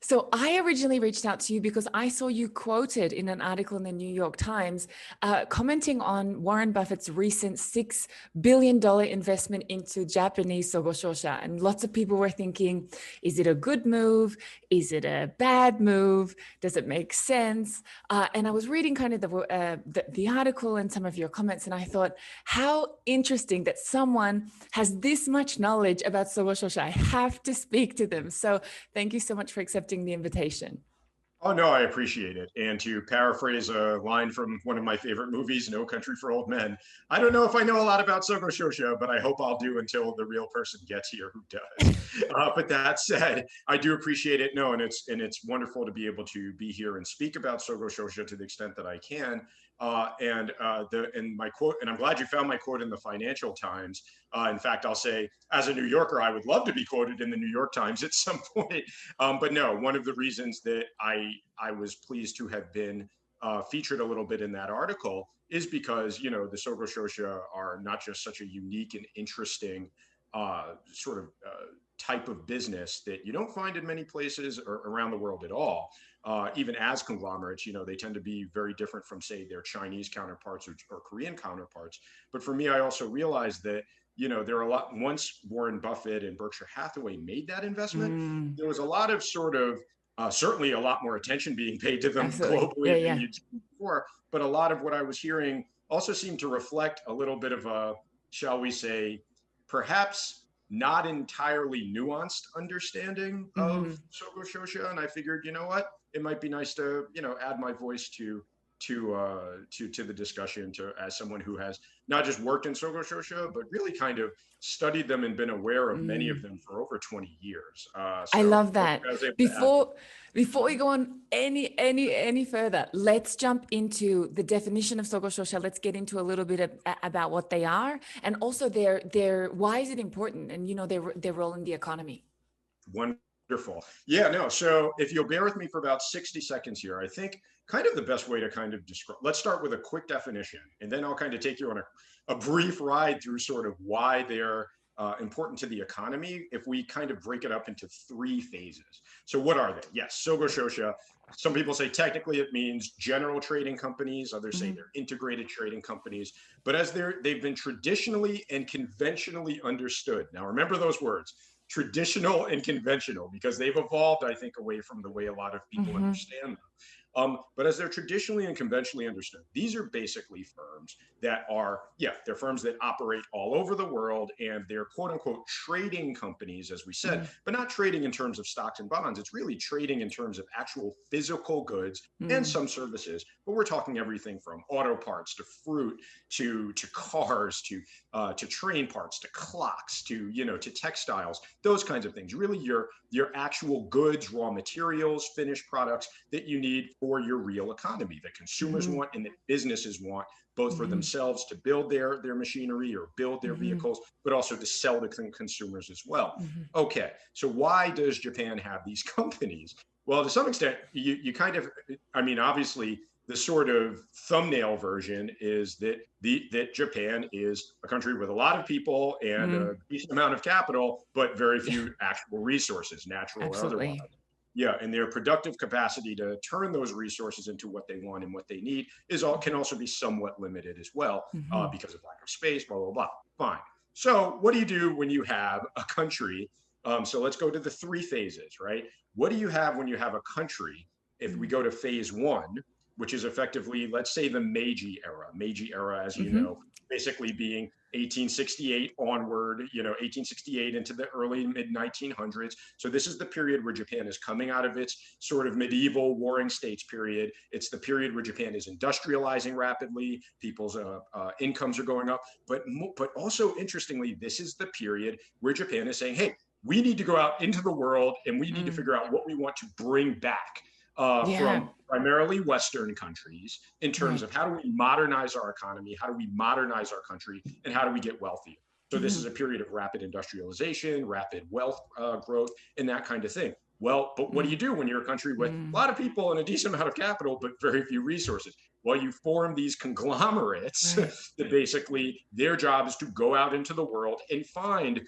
So I originally reached out to you because I saw you quoted in an article in the New York Times, commenting on Warren Buffett's recent $6 billion investment into Japanese Sogo Shosha. And lots of people were thinking, is it a good move? Is it a bad move? Does it make sense? And I was reading kind of the article and some of your comments, and I thought, how interesting that someone has this much knowledge about Sogo Shosha. I have to speak to them. So thank you so much for accepting the invitation. Oh, no, I appreciate it. And to paraphrase a line from one of my favorite movies, No Country for Old Men, I don't know if I know a lot about Sogo Shosha, but I hope I'll do until the real person gets here who does. But that said, I do appreciate it. No, and it's wonderful to be able to be here and speak about Sogo Shosha to the extent that I can. And my quote, and I'm glad you found my quote in the Financial Times. In fact, I'll say, as a New Yorker, I would love to be quoted in the New York Times at some point. But no, one of the reasons that I was pleased to have been featured a little bit in that article is because, you know, the Sogo Shosha are not just such a unique and interesting type of business that you don't find in many places or around the world at all. Even as conglomerates, you know, they tend to be very different from, say, their Chinese counterparts or Korean counterparts. But for me, I also realized that, you know, there are a lot, once Warren Buffett and Berkshire Hathaway made that investment, there was a lot of certainly a lot more attention being paid to them Absolutely. globally than you'd seen before. But a lot of what I was hearing also seemed to reflect a little bit of a, shall we say, perhaps not entirely nuanced understanding of Sogo Shosha. And I figured, you know what, it might be nice to, you know, add my voice to the discussion, to as someone who has not just worked in Sogo Shosha, but really kind of studied them and been aware of many of them for over 20 years. I love that. Before we go on any further, let's jump into the definition of Sogo Shosha. Let's get into a little bit about what they are, and also their why is it important, and, you know, their role in the economy. Wonderful. Yeah, no. So if you'll bear with me for about 60 seconds here, I think kind of the best way to kind of describe, let's start with a quick definition, and then I'll kind of take you on a brief ride through sort of why they're important to the economy if we kind of break it up into three phases. So what are they? Yes, Sogo Shosha. Some people say technically it means general trading companies. Others say they're integrated trading companies. But as they've been traditionally and conventionally understood. Now, remember those words, traditional and conventional, because they've evolved, I think, away from the way a lot of people understand them. But as they're traditionally and conventionally understood, these are basically firms that are, they're firms that operate all over the world, and they're quote unquote trading companies, as we said, but not trading in terms of stocks and bonds. It's really trading in terms of actual physical goods and some services. But we're talking everything from auto parts to fruit to cars to train parts to clocks to, you know, to textiles, those kinds of things. Really your actual goods, raw materials, finished products that you need for your real economy, that consumers want and that businesses want, both for themselves to build their machinery or build their vehicles, but also to sell to consumers as well. Okay, so why does Japan have these companies? Well, to some extent, you kind of, I mean, obviously, the sort of thumbnail version is that Japan is a country with a lot of people and a decent amount of capital, but very few actual resources, natural or otherwise. Yeah, and their productive capacity to turn those resources into what they want and what they need can also be somewhat limited as well, because of lack of space, blah, blah, blah. Fine. So what do you do when you have a country? So let's go to the three phases, right? What do you have when you have a country? If we go to phase one, which is effectively, let's say, the Meiji era. Meiji era, as you know, basically being 1868 onward, you know, 1868 into the early mid-1900s. So this is the period where Japan is coming out of its sort of medieval warring states period. It's the period where Japan is industrializing rapidly. People's incomes are going up. But also, interestingly, this is the period where Japan is saying, hey, we need to go out into the world and we need to figure out what we want to bring back from primarily Western countries in terms of how do we modernize our economy, how do we modernize our country, and how do we get wealthier. So this is a period of rapid industrialization, rapid wealth growth, and that kind of thing. Well, but what do you do when you're a country with a lot of people and a decent amount of capital, but very few resources? Well, you form these conglomerates that basically their job is to go out into the world and find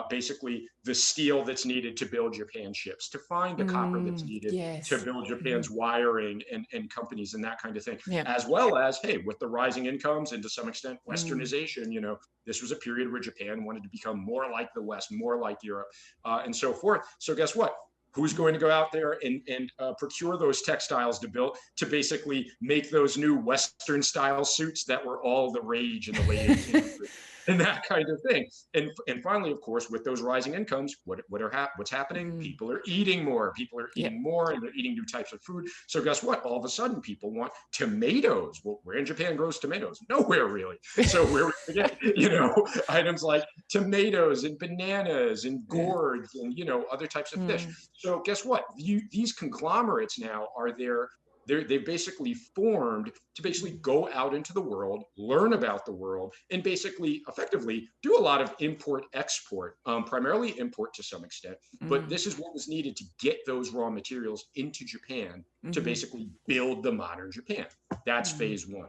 basically the steel that's needed to build Japan ships, to find the copper that's needed to build Japan's wiring and companies and that kind of thing, as well as, hey, with the rising incomes and to some extent westernization, you know, this was a period where Japan wanted to become more like the West, more like Europe, and so forth. So guess what? Who's going to go out there and procure those textiles to build, to basically make those new Western style suits that were all the rage in the late 1800s and that kind of thing. And finally, of course, with those rising incomes, what's happening? People are eating more. People are eating more, and they're eating new types of food. So guess what? All of a sudden, people want tomatoes. Well, where in Japan grows tomatoes? Nowhere really. So where we get, you know, items like tomatoes and bananas and gourds and, you know, other types of fish. So guess what? These conglomerates now are there. They've basically formed to basically go out into the world, learn about the world, and basically effectively do a lot of import export, primarily import to some extent. But this is what was needed to get those raw materials into Japan to basically build the modern Japan. That's phase one.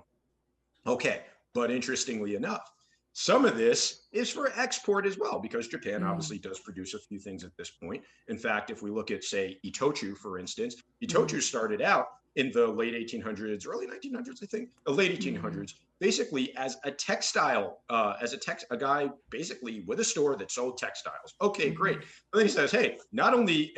Okay, but interestingly enough, some of this is for export as well, because Japan obviously does produce a few things at this point. In fact, if we look at, say, itochu, for instance, itochu started out in the late 1800s, early 1900s, I think, the late 1800s, basically as a textile, a guy basically with a store that sold textiles. Okay, great. But then he says, hey, not only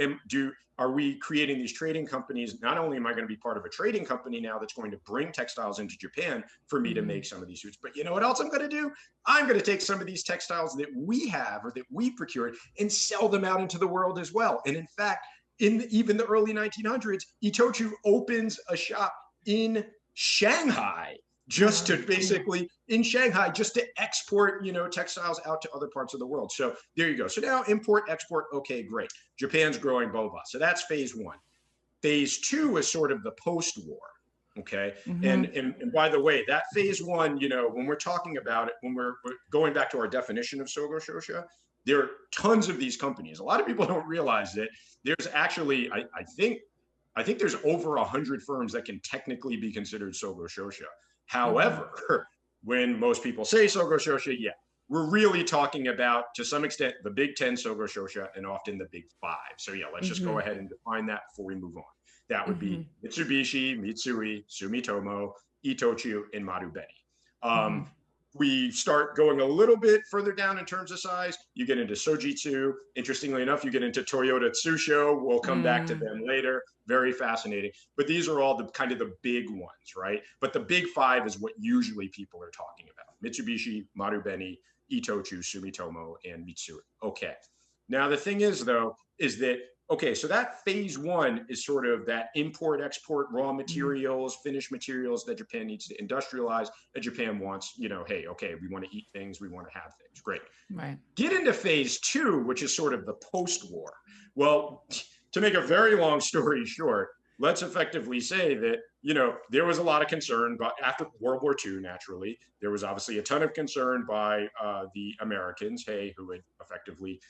are we creating these trading companies, not only am I going to be part of a trading company now that's going to bring textiles into Japan for me to make some of these suits, but you know what else I'm going to do? I'm going to take some of these textiles that we have or that we procured and sell them out into the world as well. And in fact, in even the early 1900s, Itochu opens a shop in Shanghai just to basically just to export, you know, textiles out to other parts of the world. So there you go. So now import, export. Okay, great. Japan's growing boba. So that's phase one. Phase two is sort of the post-war. Okay. And by the way, that phase one, you know, when we're talking about it, when we're going back to our definition of Sogo Shosha, there are tons of these companies. A lot of people don't realize that there's actually, I think there's over 100 firms that can technically be considered Sogo Shosha. However, when most people say Sogo Shosha, we're really talking about, to some extent, the Big 10 Sogo Shosha and often the Big 5. So let's just go ahead and define that before we move on. That would be Mitsubishi, Mitsui, Sumitomo, Itochu, and Marubeni. We start going a little bit further down in terms of size. You get into Sojitsu. Interestingly enough, you get into Toyota Tsusho. We'll come back to them later. Very fascinating. But these are all the kind of the big ones, right? But the big five is what usually people are talking about. Mitsubishi, Marubeni, Itochu, Sumitomo, and Mitsui. Okay. Now, the thing is, though, is that, okay, so that phase one is sort of that import, export, raw materials, finished materials that Japan needs to industrialize, that Japan wants, you know, hey, okay, we want to eat things, we want to have things. Great. Right. Get into phase two, which is sort of the post-war. Well, to make a very long story short, let's effectively say that, you know, there was a lot of concern, but after World War II, naturally, there was obviously a ton of concern by the Americans, who had effectively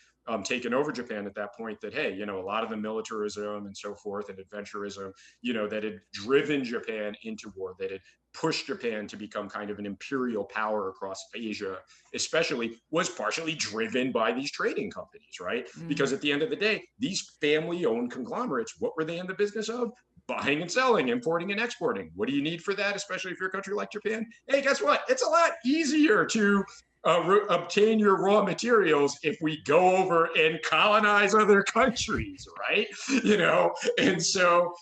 taken over Japan at that point, that, hey, you know, a lot of the militarism and so forth and adventurism, you know, that had driven Japan into war, that had pushed Japan to become kind of an imperial power across Asia, especially, was partially driven by these trading companies, right? Because at the end of the day, these family-owned conglomerates, what were they in the business of? Buying and selling, importing and exporting. What do you need for that, especially if you're a country like Japan? Hey, guess what? It's a lot easier to obtain your raw materials if we go over and colonize other countries, right? You know, and so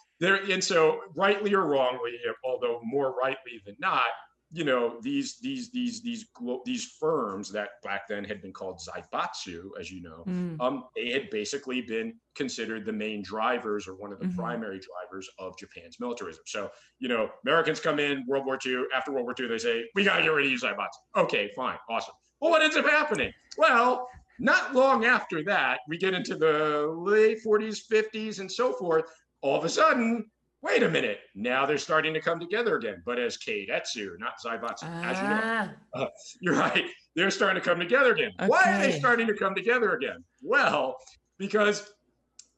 rightly or wrongly, although more rightly than not, you know, these firms that back then had been called zaibatsu, as you know, they had basically been considered the main drivers or one of the primary drivers of Japan's militarism. So, you know, Americans come in World War II. After World War II, they say, we got to get rid of you zaibatsu. Okay, fine, awesome. Well, what ends up happening? Well, not long after that, we get into the late 40s, 50s, and so forth. All of a sudden, wait a minute, now they're starting to come together again, but as keiretsu, not zaibatsu, as you know. You're right, they're starting to come together again. Okay. Why are they starting to come together again? Well, because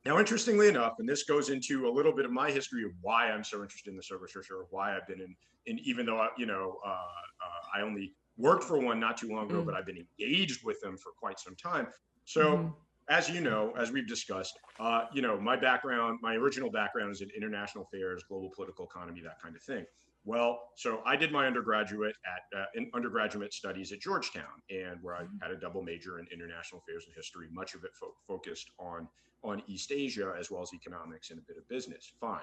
Now, interestingly enough, and this goes into a little bit of my history of why I'm so interested in the Sogo Shosha, or why I've been in even though I only worked for one not too long ago, but I've been engaged with them for quite some time. So, as you know, as we've discussed, my original background is in international affairs, global political economy, that kind of thing. Well, so I did my undergraduate studies at Georgetown, and where I had a double major in international affairs and history, much of it focused on East Asia, as well as economics and a bit of business. Fine.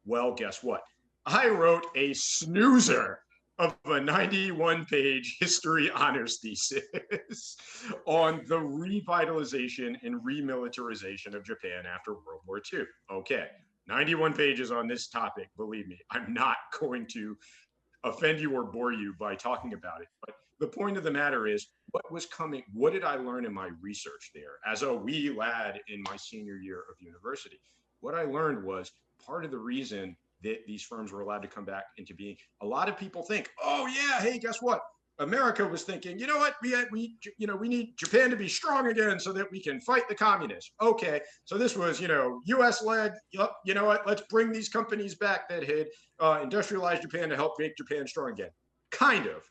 Well, guess what? I wrote a snoozer of a 91-page history honors thesis on the revitalization and remilitarization of Japan after World War II. Okay, 91 pages on this topic. Believe me, I'm not going to offend you or bore you by talking about it. But the point of the matter is, what was coming? What did I learn in my research there as a wee lad in my senior year of university? What I learned was part of the reason that these firms were allowed to come back into being. A lot of people think, oh yeah, hey, guess what? America was thinking, you know what, we need Japan to be strong again so that we can fight the communists. Okay, so this was, U.S. led. Yep, you know what? Let's bring these companies back that had industrialized Japan to help make Japan strong again. Kind of.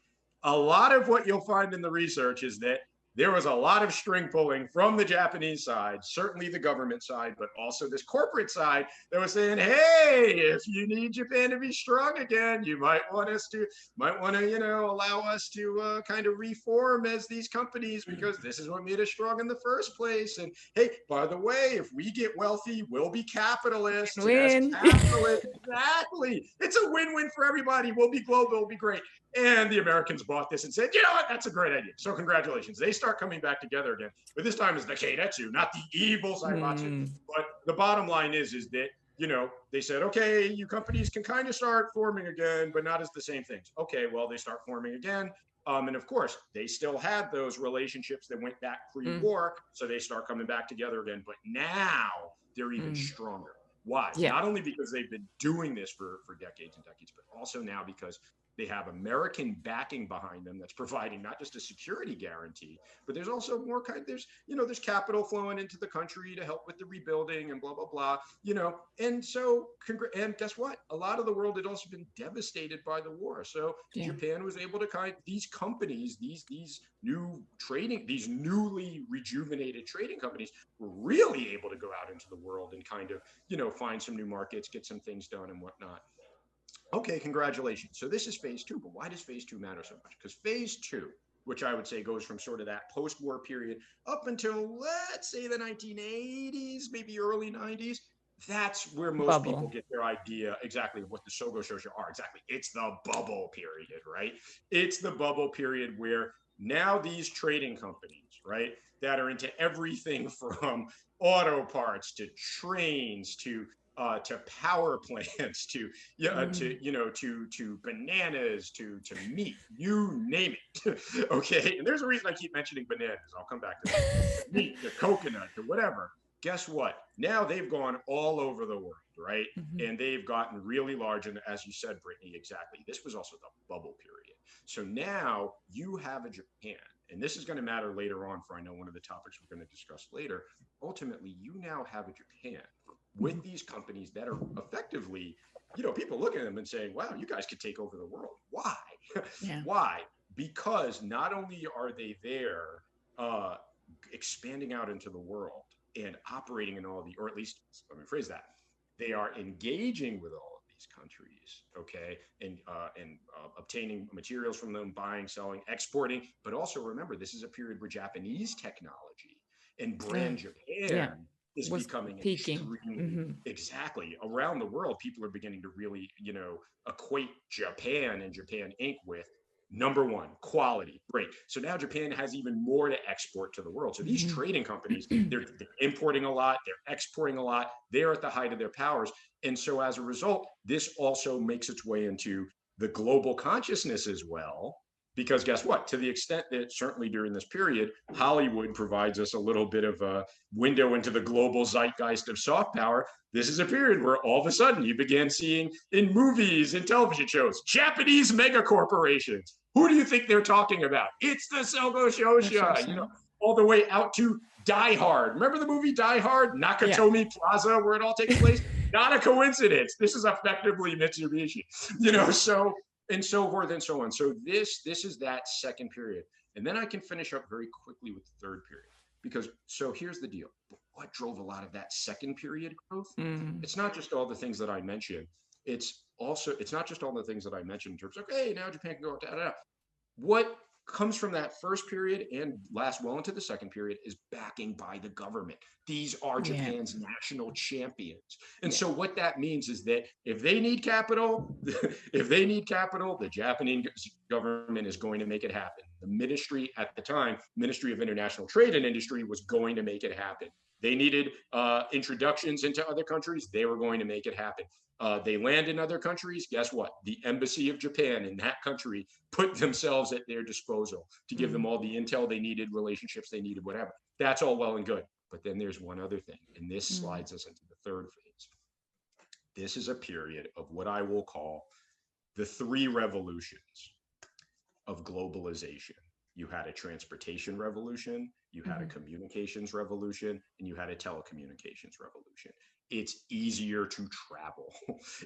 A lot of what you'll find in the research is that there was a lot of string pulling from the Japanese side, certainly the government side, but also this corporate side that was saying, hey, if you need Japan to be strong again, you might want to allow us to kind of reform as these companies, because this is what made us strong in the first place. And hey, by the way, if we get wealthy, we'll be capitalists. Win. Exactly. It's a win-win for everybody. We'll be global, it'll be great. And the Americans bought this and said, you know what, that's a great idea. So congratulations. They start coming back together again. But this time it's the Keiretsu, not the evil Zaibatsu. But the bottom line is that, they said, okay, you companies can kind of start forming again, but not as the same things. Okay, well, they start forming again. And of course, they still had those relationships that went back pre-war. So they start coming back together again. But now they're even stronger. Why? Yeah. Not only because they've been doing this for decades and decades, but also now because they have American backing behind them that's providing not just a security guarantee, but there's also more there's capital flowing into the country to help with the rebuilding and blah, blah, blah, And so, and guess what? A lot of the world had also been devastated by the war. So Japan was able to these companies, these newly rejuvenated trading companies were really able to go out into the world and kind of, find some new markets, get some things done and whatnot. Okay, congratulations. So this is phase two, but why does phase two matter so much? Because phase two, which I would say goes from sort of that post-war period up until, let's say, the 1980s, maybe early 90s, that's where most people get their idea exactly of what the Sogo Shosha are. Exactly. It's the bubble period, right? It's the bubble period where now these trading companies, right, that are into everything from auto parts to trains to power plants, to bananas, to meat, you name it. Okay, and there's a reason I keep mentioning bananas. I'll come back to that. Meat, the coconut, to whatever. Guess what? Now they've gone all over the world, right? And they've gotten really large. And as you said, Brittany, exactly. This was also the bubble period. So now you have a Japan, and this is going to matter later on for, I know, one of the topics we're going to discuss later. Ultimately, you now have a Japan with these companies that are effectively, people looking at them and saying, wow, you guys could take over the world. Why? Why? Because not only are they there expanding out into the world and operating in all or at least, let me phrase that, they are engaging with all of these countries, okay, and obtaining materials from them, buying, selling, exporting. But also remember, this is a period where Japanese technology and brand Japan is becoming peaking. Extremely, exactly. Around the world, people are beginning to really, equate Japan and Japan Inc. with number one, quality. Great. So now Japan has even more to export to the world. So these trading companies, they're importing a lot, they're exporting a lot, they're at the height of their powers. And so as a result, this also makes its way into the global consciousness as well. Because guess what? To the extent that certainly during this period, Hollywood provides us a little bit of a window into the global zeitgeist of soft power, this is a period where all of a sudden you began seeing in movies and television shows, Japanese mega corporations. Who do you think they're talking about? It's the Sogo Shosha, all the way out to Die Hard. Remember the movie Die Hard? Nakatomi Plaza, where it all takes place? Not a coincidence. This is effectively Mitsubishi, so and so forth and so on. So this is that second period. And then I can finish up very quickly with the third period. Because so here's the deal. What drove a lot of that second period growth? It's not just all the things that I mentioned. It's not just all the things that I mentioned in terms of, hey, now Japan can go, da, da, da. What comes from that first period and lasts well into the second period is backing by the government. These are Japan's national champions. And so what that means is that if they need capital, the Japanese government is going to make it happen. The ministry at the time, Ministry of International Trade and Industry, was going to make it happen. They needed introductions into other countries. They were going to make it happen. They land in other countries. Guess what? The embassy of Japan in that country put themselves at their disposal to give them all the intel they needed, relationships they needed, whatever. That's all well and good. But then there's one other thing, and this slides us into the third phase. This is a period of what I will call the three revolutions of globalization. You had a transportation revolution, you had a communications revolution, and you had a telecommunications revolution. It's easier to travel.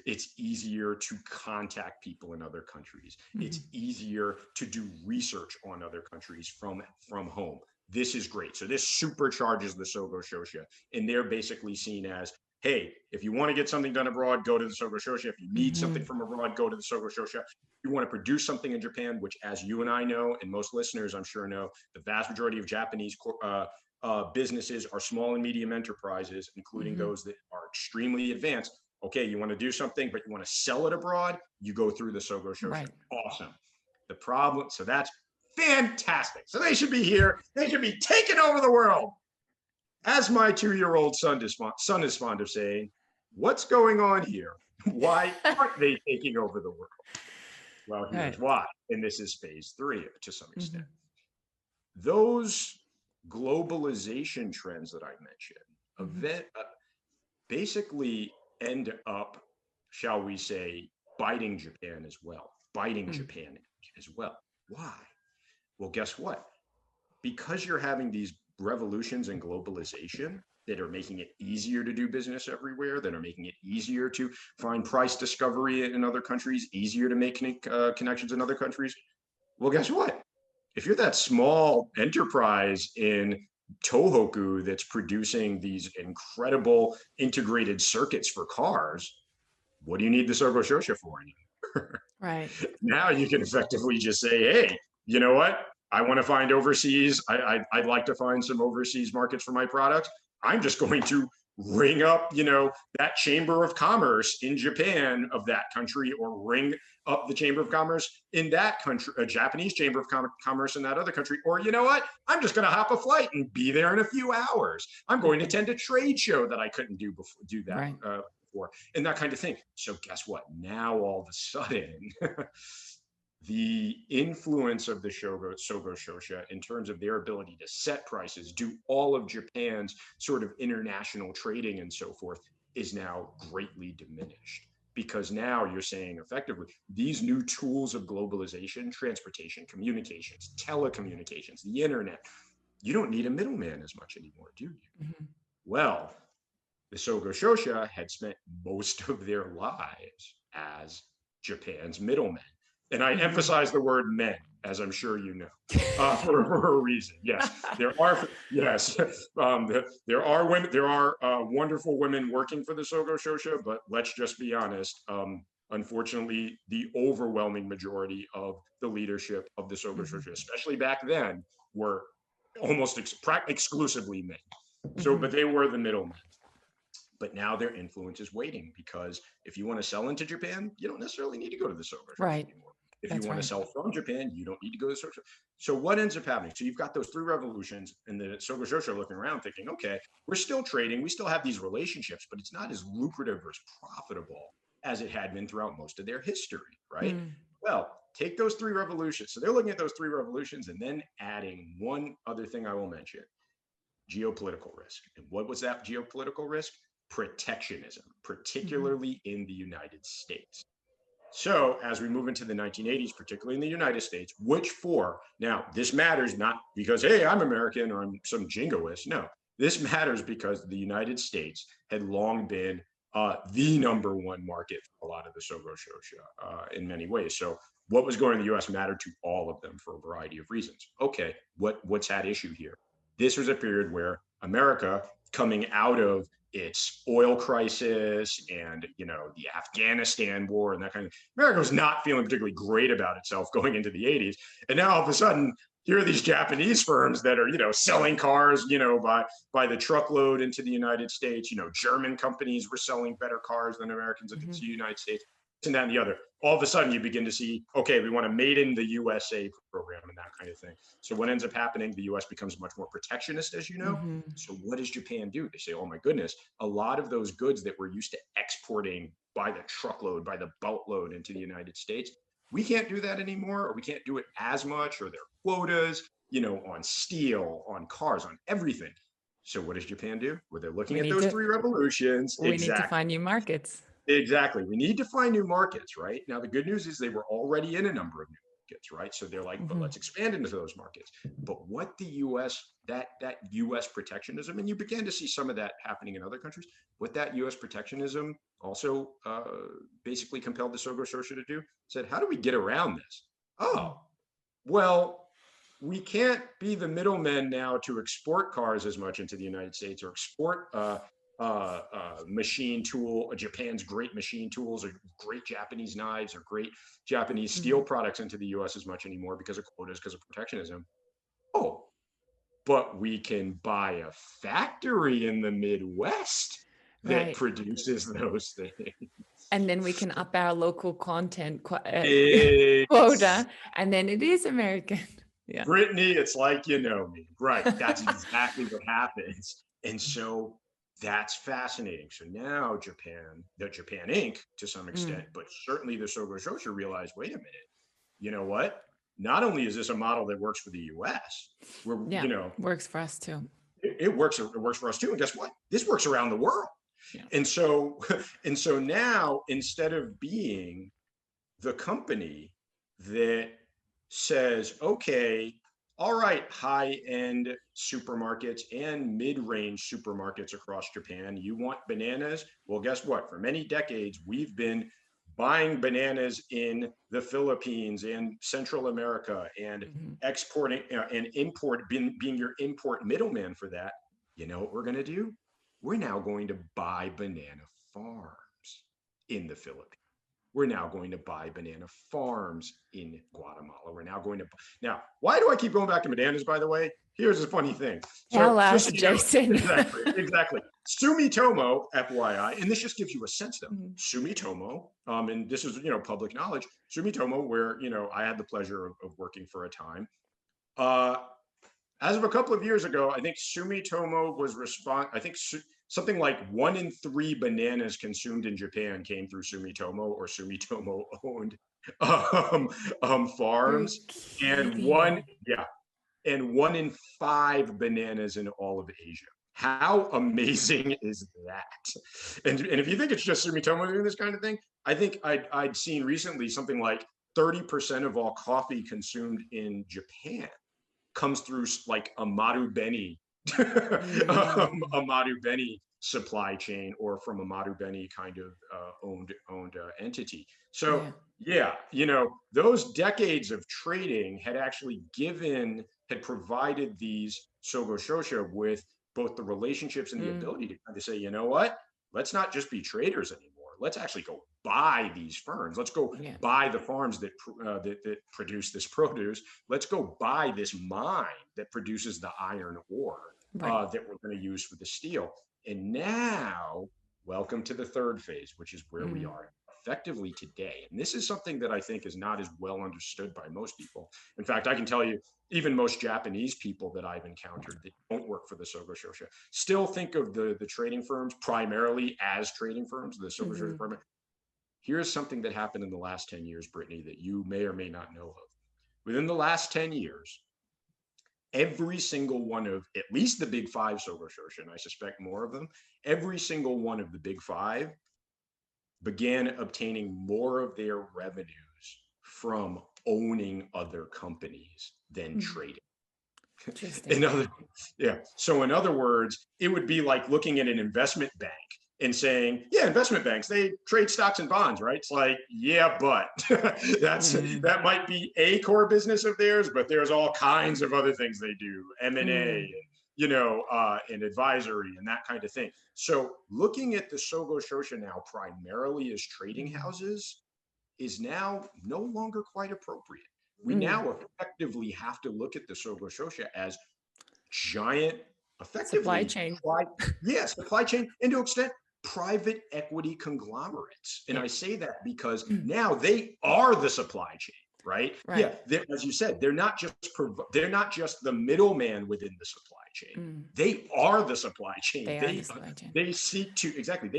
It's easier to contact people in other countries. It's easier to do research on other countries from home. This is great. So this supercharges the Sogo Shosha, and they're basically seen as, hey, if you want to get something done abroad, go to the Sogo Shosha. If you need something from abroad, go to the Sogo Shosha. If you want to produce something in Japan, which, as you and I know, and most listeners I'm sure know, the vast majority of Japanese businesses are small and medium enterprises, including those that are extremely advanced. Okay, you want to do something, but you want to sell it abroad, you go through the Sogo Shosha. Right. Awesome. The problem, so that's fantastic. So they should be here. They should be taking over the world. As my 2-year-old son is fond of saying, what's going on here? Why aren't they taking over the world? Well, here's why. And this is phase 3 to some extent. Those globalization trends that I mentioned basically end up, shall we say, biting Japan as well. Why? Well, guess what? Because you're having these revolutions in globalization that are making it easier to do business everywhere, that are making it easier to find price discovery in other countries, easier to make connections in other countries. Well, guess what? If you're that small enterprise in Tohoku that's producing these incredible integrated circuits for cars, what do you need the Sogo Shosha for anymore? Right. Now you can effectively just say, hey, you know what? I want to find overseas. I'd like to find some overseas markets for my products. I'm just going to ring up, that chamber of commerce in Japan of that country, or ring up the chamber of commerce in that country, a Japanese chamber of commerce in that other country. Or you know what? I'm just going to hop a flight and be there in a few hours. I'm going to attend a trade show that I couldn't do that before, and that kind of thing. So guess what? Now all of a sudden, the influence of the Sogo Shosha in terms of their ability to set prices, do all of Japan's sort of international trading and so forth, is now greatly diminished. Because now you're saying effectively, these new tools of globalization, transportation, communications, telecommunications, the internet, you don't need a middleman as much anymore, do you? Well, the Sogo Shosha had spent most of their lives as Japan's middlemen. And I emphasize the word men, as I'm sure you know, for a reason. Yes, there are. Yes, there are women. There are wonderful women working for the Sogo Shosha, but let's just be honest. Unfortunately, the overwhelming majority of the leadership of the Sogo Shosha, especially back then, were almost exclusively men. So, but they were the middlemen. But now their influence is waning, because if you want to sell into Japan, you don't necessarily need to go to the Sogo Shosha anymore. If you want to sell from Japan, you don't need to go to the Sogo Shosha. So what ends up happening? So you've got those 3 revolutions, and the Sogo Shosha looking around thinking, okay, we're still trading. We still have these relationships, but it's not as lucrative or as profitable as it had been throughout most of their history, right? Well, take those 3 revolutions. So they're looking at those 3 revolutions and then adding one other thing I will mention: geopolitical risk. And what was that geopolitical risk? Protectionism, particularly in the United States. So as we move into the 1980s, particularly in the United States, now this matters not because, hey, I'm American or I'm some jingoist. No, This matters because the United States had long been the number one market for a lot of the Sogo Shosha in many ways. So what was going in the US mattered to all of them for a variety of reasons. Okay, what's at issue here? This was a period where America, coming out of its oil crisis and the Afghanistan war and that kind of, America was not feeling particularly great about itself going into the 80s. And now all of a sudden, here are these Japanese firms that are selling cars by the truckload into the United States. German companies were selling better cars than Americans into the United States, and that and the other. All of a sudden, you begin to see, okay, we want a made in the USA program and that kind of thing. So what ends up happening, the US becomes much more protectionist, as you know. So what does Japan do? They say, oh my goodness, a lot of those goods that we're used to exporting by the truckload, by the boatload into the United States, we can't do that anymore, or we can't do it as much, or there are quotas, on steel, on cars, on everything. So what does Japan do? Well, they're looking at those three revolutions. We need to find new markets. Exactly. We need to find new markets, right? Now, the good news is they were already in a number of new markets, right? So they're like, but let's expand into those markets. But what the US, that US protectionism, and you began to see some of that happening in other countries, what that US protectionism also basically compelled the Sogo Shosha to do, said, how do we get around this? Oh, well, we can't be the middlemen now to export cars as much into the United States, or export machine tool, Japan's great machine tools, or great Japanese knives, or great Japanese steel products into the US as much anymore because of quotas, because of protectionism. Oh, but we can buy a factory in the Midwest that produces those things. And then we can up our local content It's, quota, and then it is American. Yeah. Brittany, it's like you know me. Right. That's exactly what happens. And so that's fascinating. So now Japan Inc. to some extent, but certainly the Sogo Shosha realized, wait a minute, you know what? Not only is this a model that works for the US, works for us too. It works for us too. And guess what? This works around the world. Yeah. And so now, instead of being the company that says, okay, all right, high-end supermarkets and mid-range supermarkets across Japan, you want bananas? Well, guess what? For many decades, we've been buying bananas in the Philippines and Central America and exporting and being your import middleman for that. You know what we're going to do? We're now going to buy banana farms in the Philippines. We're now going to buy banana farms in Guatemala. We're now going to, why do I keep going back to bananas, by the way? Here's a funny thing. Tell us, Jason. Exactly. Sumitomo, FYI, and this just gives you a sense though. Sumitomo, and this is, public knowledge, Sumitomo, where, I had the pleasure of working for a time. As of a couple of years ago, I think Sumitomo was something like 1 in 3 bananas consumed in Japan came through Sumitomo or Sumitomo owned farms, and 1 in 5 bananas in all of Asia. How amazing is that? And if you think it's just Sumitomo doing this kind of thing, I think I'd seen recently something like 30% of all coffee consumed in Japan comes through like a Marubeni supply chain, or from a Marubeni kind of owned entity. So those decades of trading had actually provided these Sogo Shosha with both the relationships and the ability to kind of say, you know what, let's not just be traders anymore. Let's actually go buy these firms. Let's go buy the farms that produce this produce. Let's go buy this mine that produces the iron ore that we're going to use for the steel. And now, welcome to the third phase, which is where we are effectively today. And this is something that I think is not as well understood by most people. In fact, I can tell you, even most Japanese people that I've encountered that don't work for the Sogo Shosha still think of the trading firms primarily as trading firms, the Sogo Shosha department. Here's something that happened in the last 10 years, Brittany, that you may or may not know of. Within the last 10 years, every single one of at least the big 5 Sogo Shosha, and I suspect more of them, every single one of the big 5 began obtaining more of their revenues from owning other companies than trading. Interesting. In other, yeah. So in other words, it would be like looking at an investment bank and saying, yeah, investment banks, they trade stocks and bonds, right? It's like, yeah, but that might be a core business of theirs, but there's all kinds of other things they do, M&A, and advisory and that kind of thing. So looking at the Sogo Shosha now primarily as trading houses is now no longer quite appropriate. We now effectively have to look at the Sogo Shosha as giant, Supply effectively, chain. supply chain, and to an extent, private equity conglomerates. And Yeah. I say that because now they are the supply chain, right? Right. Yeah, as you said, they're not just the middleman within the supply chain. They are the supply chain. They are the supply chain. They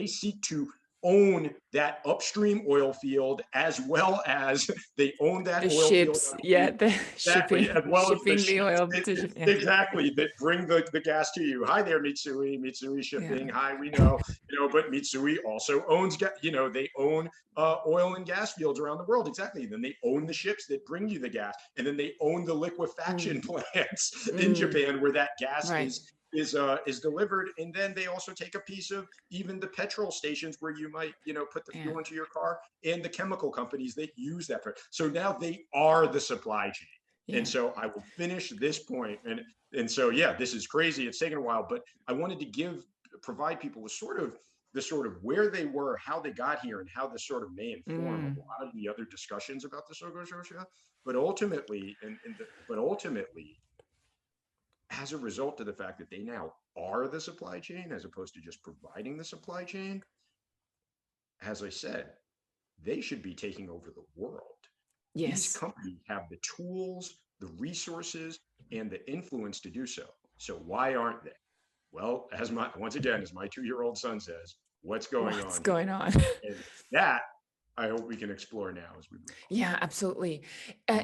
seek to own that upstream oil field as well as they own that The oil ships, field. yeah, the Exactly, shipping, as well as shipping the oil to ship, yeah. exactly, that bring the gas to you. Hi there, Mitsui Shipping. Yeah. Hi, we know, but Mitsui also owns, they own oil and gas fields around the world. Exactly. Then they own the ships that bring you the gas, and then they own the liquefaction plants in Japan where that gas is delivered, and then they also take a piece of even the petrol stations where you might put the fuel into your car, and the chemical companies that use that. So now they are the supply chain. And so I will finish this point, and so this is crazy. It's taken a while, but I wanted to provide people with sort of where they were, how they got here, and how this sort of may inform a lot of the other discussions about the Sogo Shosha. But ultimately, as a result of the fact that they now are the supply chain as opposed to just providing the supply chain, as I said, they should be taking over the world. Yes. These companies have the tools, the resources, and the influence to do so. So why aren't they? Well, as my 2-year-old son says, what's going on? What's going on? And that I hope we can explore now as we move on. Yeah, absolutely.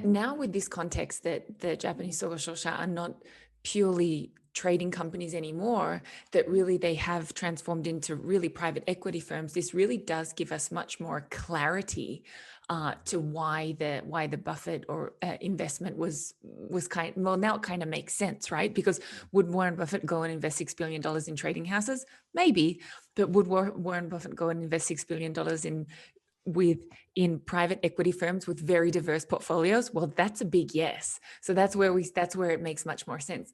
Now with this context that the Japanese Sogo Shosha are not purely trading companies anymore, that really they have transformed into really private equity firms, this really does give us much more clarity to why the Buffett or investment was now it kind of makes sense, right? Because would Warren Buffett go and invest $6 billion in trading houses? Maybe, but would Warren Buffett go and invest $6 billion in private equity firms with very diverse portfolios? Well, that's a big yes. So that's where it makes much more sense.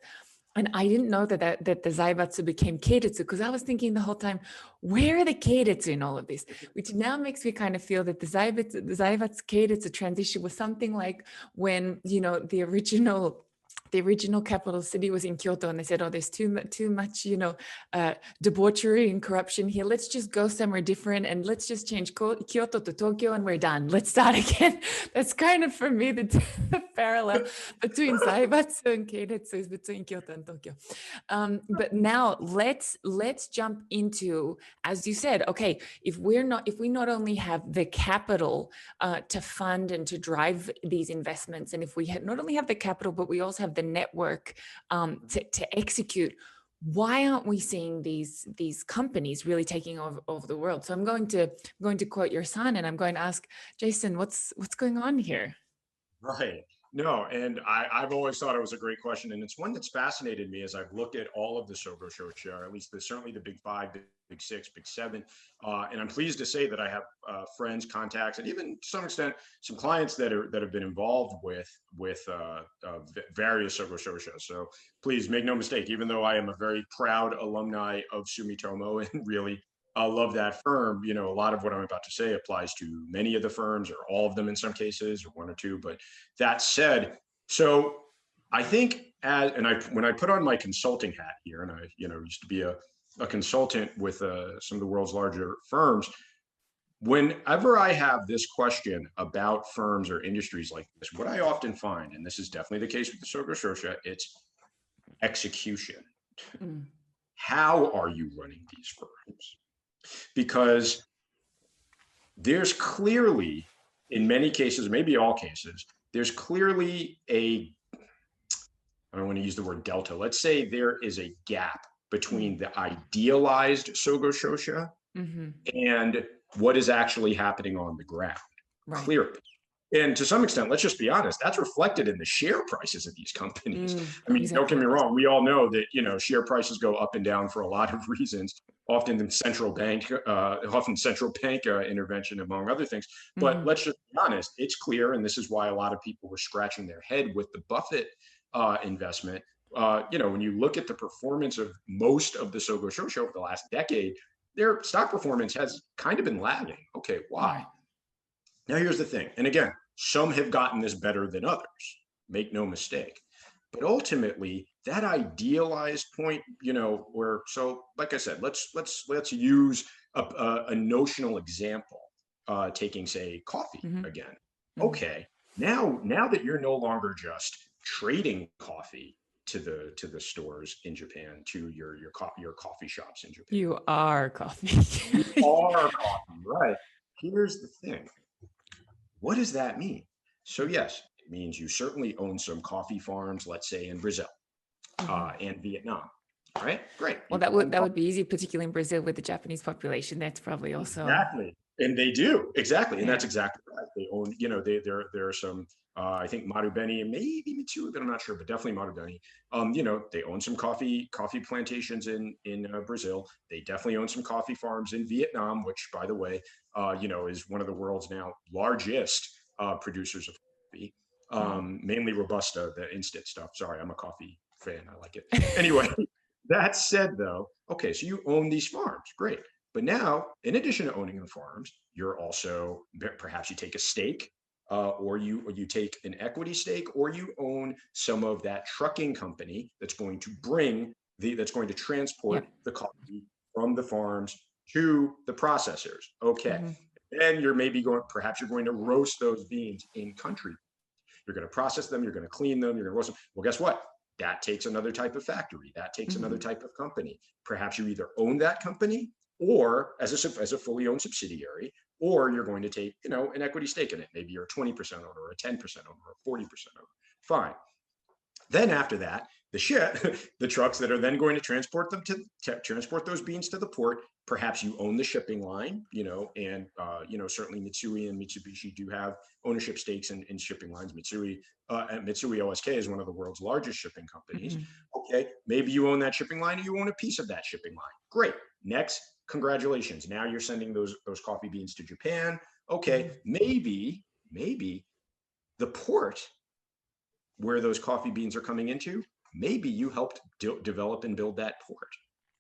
And I didn't know that the Zaibatsu became Keiretsu, because I was thinking the whole time, where are the Keiretsu in all of this? Which now makes me kind of feel that the Zaibatsu Keiretsu transition was something like when, the original capital city was in Kyoto, and they said, oh, there's too much, debauchery and corruption here. Let's just go somewhere different, and let's just change Kyoto to Tokyo, and we're done. Let's start again. That's kind of, for me, the parallel between Zaibatsu and Keiretsu is between Kyoto and Tokyo. But now let's jump into, as you said, okay, if we not only have the capital to fund and to drive these investments, and if we not only have the capital, but we also have the network to execute, why aren't we seeing these companies really taking over the world? So I'm going to quote your son, and I'm going to ask Jason, what's going on here? Right. No, and I've always thought it was a great question, and it's one that's fascinated me as I've looked at all of the Sogo Shosha, or at least certainly the big five, big six, big seven. And I'm pleased to say that I have friends, contacts, and even to some extent some clients that have been involved with various Sogo Shosha. So please make no mistake, even though I am a very proud alumni of Sumitomo and really love that firm, a lot of what I'm about to say applies to many of the firms, or all of them in some cases, or one or two. But that said, so I think when I put on my consulting hat here, and I used to be a consultant with some of the world's larger firms, whenever I have this question about firms or industries like this, what I often find, and this is definitely the case with the Sogo Shosha, it's execution. How are you running these firms? Because there's clearly, in many cases, maybe all cases, there's clearly I don't want to use the word delta. Let's say there is a gap between the idealized Sogo Shosha and what is actually happening on the ground. Right. Clearly. And to some extent, let's just be honest, that's reflected in the share prices of these companies. I mean, exactly. don't get me wrong. We all know that, share prices go up and down for a lot of reasons, often the central bank, intervention, among other things. But let's just be honest, it's clear, and this is why a lot of people were scratching their head with the Buffett investment. When you look at the performance of most of the Sogo Shosha over the last decade, their stock performance has kind of been lagging. Okay, why? Right. Now, here's the thing. And again, some have gotten this better than others. Make no mistake. But ultimately, that idealized point, like I said, let's use a notional example, taking, say, coffee again. Okay, now that you're no longer just trading coffee to the stores in Japan, to your coffee shops in Japan. You are coffee. You are coffee, right? Here's the thing. What does that mean? So yes, it means you certainly own some coffee farms, let's say in Brazil and Vietnam, right? Great. Well, that would be easy, particularly in Brazil with the Japanese population. That's probably also exactly, and they do exactly, and that's exactly right. They own, there are some. I think Marubeni and maybe Mitsui, but I'm not sure, but definitely Marubeni. They own some coffee plantations in Brazil. They definitely own some coffee farms in Vietnam, which, by the way, is one of the world's now largest producers of coffee, mainly Robusta, the instant stuff. Sorry, I'm a coffee fan. I like it. Anyway, that said, though, okay, so you own these farms, great. But now, in addition to owning the farms, you're also, perhaps you take a stake, or you take an equity stake, or you own some of that trucking company that's going to transport the coffee from the farms to the processors. Okay. Then perhaps you're going to roast those beans in country. You're going to process them, you're going to clean them, you're going to roast them. Well, guess what? That takes another type of factory. That takes another type of company. Perhaps you either own that company, or as a fully owned subsidiary, or you're going to take, an equity stake in it. Maybe you're a 20% owner, or a 10% owner, or a 40% owner. Fine. Then after that, the trucks that are then going to transport those beans to the port. Perhaps you own the shipping line, and certainly Mitsui and Mitsubishi do have ownership stakes in shipping lines. Mitsui OSK is one of the world's largest shipping companies. Okay, maybe you own that shipping line, or you own a piece of that shipping line. Great. Next, congratulations. Now you're sending those coffee beans to Japan. Okay, maybe the port where those coffee beans are coming into, maybe you helped develop and build that port.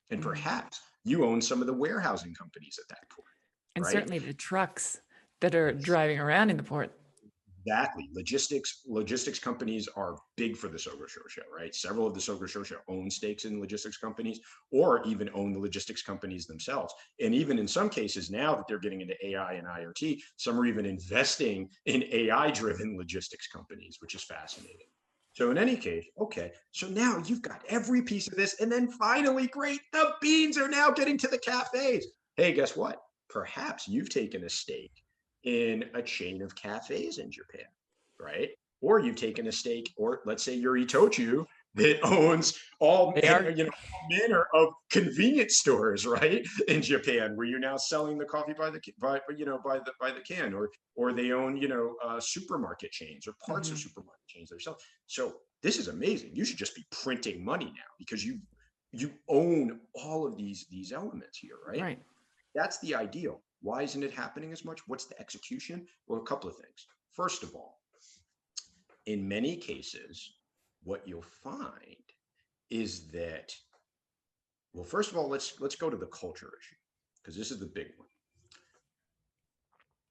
And perhaps you own some of the warehousing companies at that port. And right? certainly the trucks that are driving around in the port. Exactly. Logistics companies are big for the Sogo Shosha, right? Several of the Sogo Shosha own stakes in logistics companies, or even own the logistics companies themselves. And even in some cases, now that they're getting into AI and IoT, some are even investing in AI-driven logistics companies, which is fascinating. So in any case, okay, so now you've got every piece of this, and then finally, great, the beans are now getting to the cafes. Hey, guess what? Perhaps you've taken a stake in a chain of cafes in Japan, right? Or you've taken a stake, or let's say you're Itochu that owns all manner of convenience stores, right, in Japan, where you're now selling the coffee by the can, or they own supermarket chains or parts of supermarket chains themselves. So this is amazing. You should just be printing money now, because you own all of these elements here, right? Right. That's the ideal. Why isn't it happening as much? What's the execution? Well, a couple of things. First of all, in many cases, what you'll find is that, well, first of all, let's go to the culture issue, because this is the big one.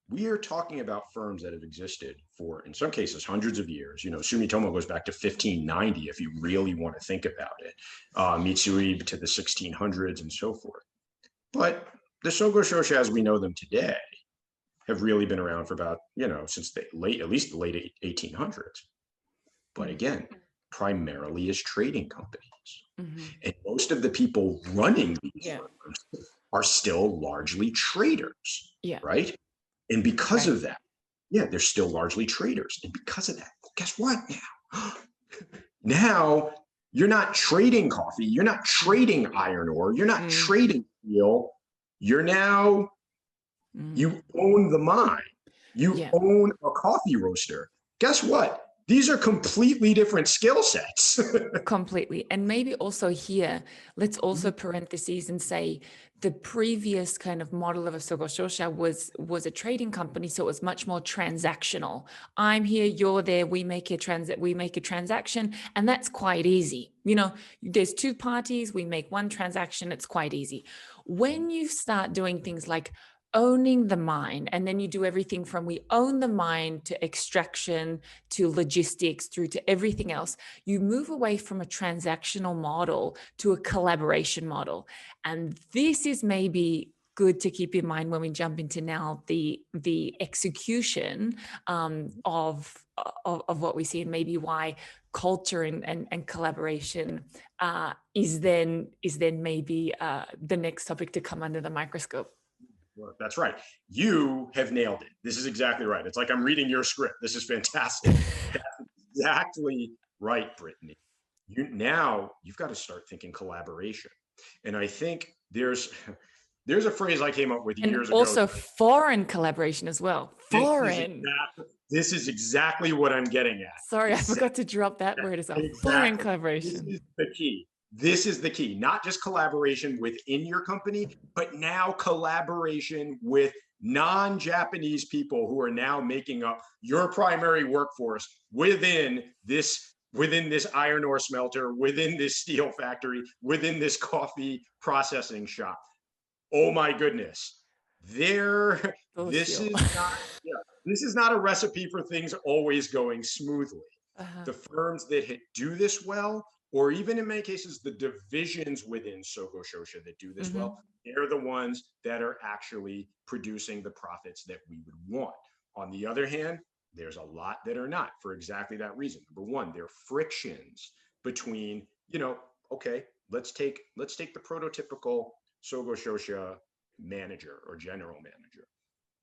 We are talking about firms that have existed for, in some cases, hundreds of years. Sumitomo goes back to 1590, if you really want to think about it. Mitsui to the 1600s and so forth. But the Sogo Shosha, as we know them today, have really been around for about, since at least the late 1800s. But again, primarily as trading companies. And most of the people running these firms are still largely traders, right? And because of that, they're still largely traders. And because of that, guess what now? Now you're not trading coffee, you're not trading iron ore, you're not trading steel. You're now, you own the mine. You Yeah. own a coffee roaster. Guess what? These are completely different skill sets. Completely. And maybe also here, let's also parentheses and say the previous kind of model of a Sogo Shosha was a trading company. So it was much more transactional. I'm here, you're there, we make a transaction, and that's quite easy. There's two parties, we make one transaction, it's quite easy. When you start doing things like owning the mine, and then you do everything from we own the mine to extraction to logistics through to everything else, you move away from a transactional model to a collaboration model. And this is maybe good to keep in mind when we jump into now the execution of what we see, and maybe why culture and collaboration is then maybe the next topic to come under the microscope. That's right. You have nailed it. This is exactly right. It's like I'm reading your script. This is fantastic. That's exactly right, Brittany. You've got to start thinking collaboration. And I think there's a phrase I came up with years ago. Also foreign collaboration as well. Foreign. This is exactly what I'm getting at. Sorry, I forgot to drop that word as well. Exactly. Foreign collaboration. This is the key. This is the key, not just collaboration within your company, but now collaboration with non-Japanese people who are now making up your primary workforce within this iron ore smelter, within this steel factory, within this coffee processing shop. Oh my goodness. This is not a recipe for things always going smoothly. The firms that do this well, or even in many cases, the divisions within Sogo Shosha that do this well, they're the ones that are actually producing the profits that we would want. On the other hand, there's a lot that are not for exactly that reason. Number one, there are frictions between, okay, let's take the prototypical Sogo Shosha manager or general manager.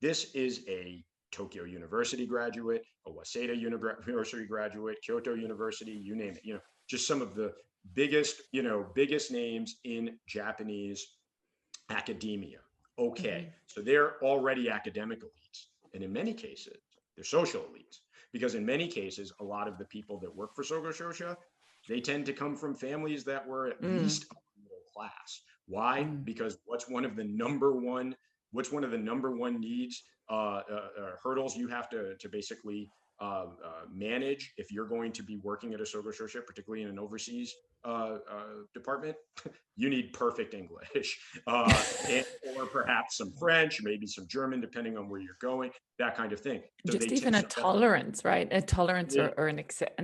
This is a Tokyo University graduate, a Waseda University graduate, Kyoto University, you name it, just some of the biggest names in Japanese academia. Okay, so they're already academic elites. And in many cases, they're social elites, because in many cases, a lot of the people that work for Sogo Shosha, they tend to come from families that were at least middle class. Why? Because what's one of the number one needs, hurdles you have to basically manage if you're going to be working at a Sogo Shosha, particularly in an overseas department? You need perfect English, or perhaps some French, maybe some German, depending on where you're going, that kind of thing. So just even a tolerance, right? A tolerance or an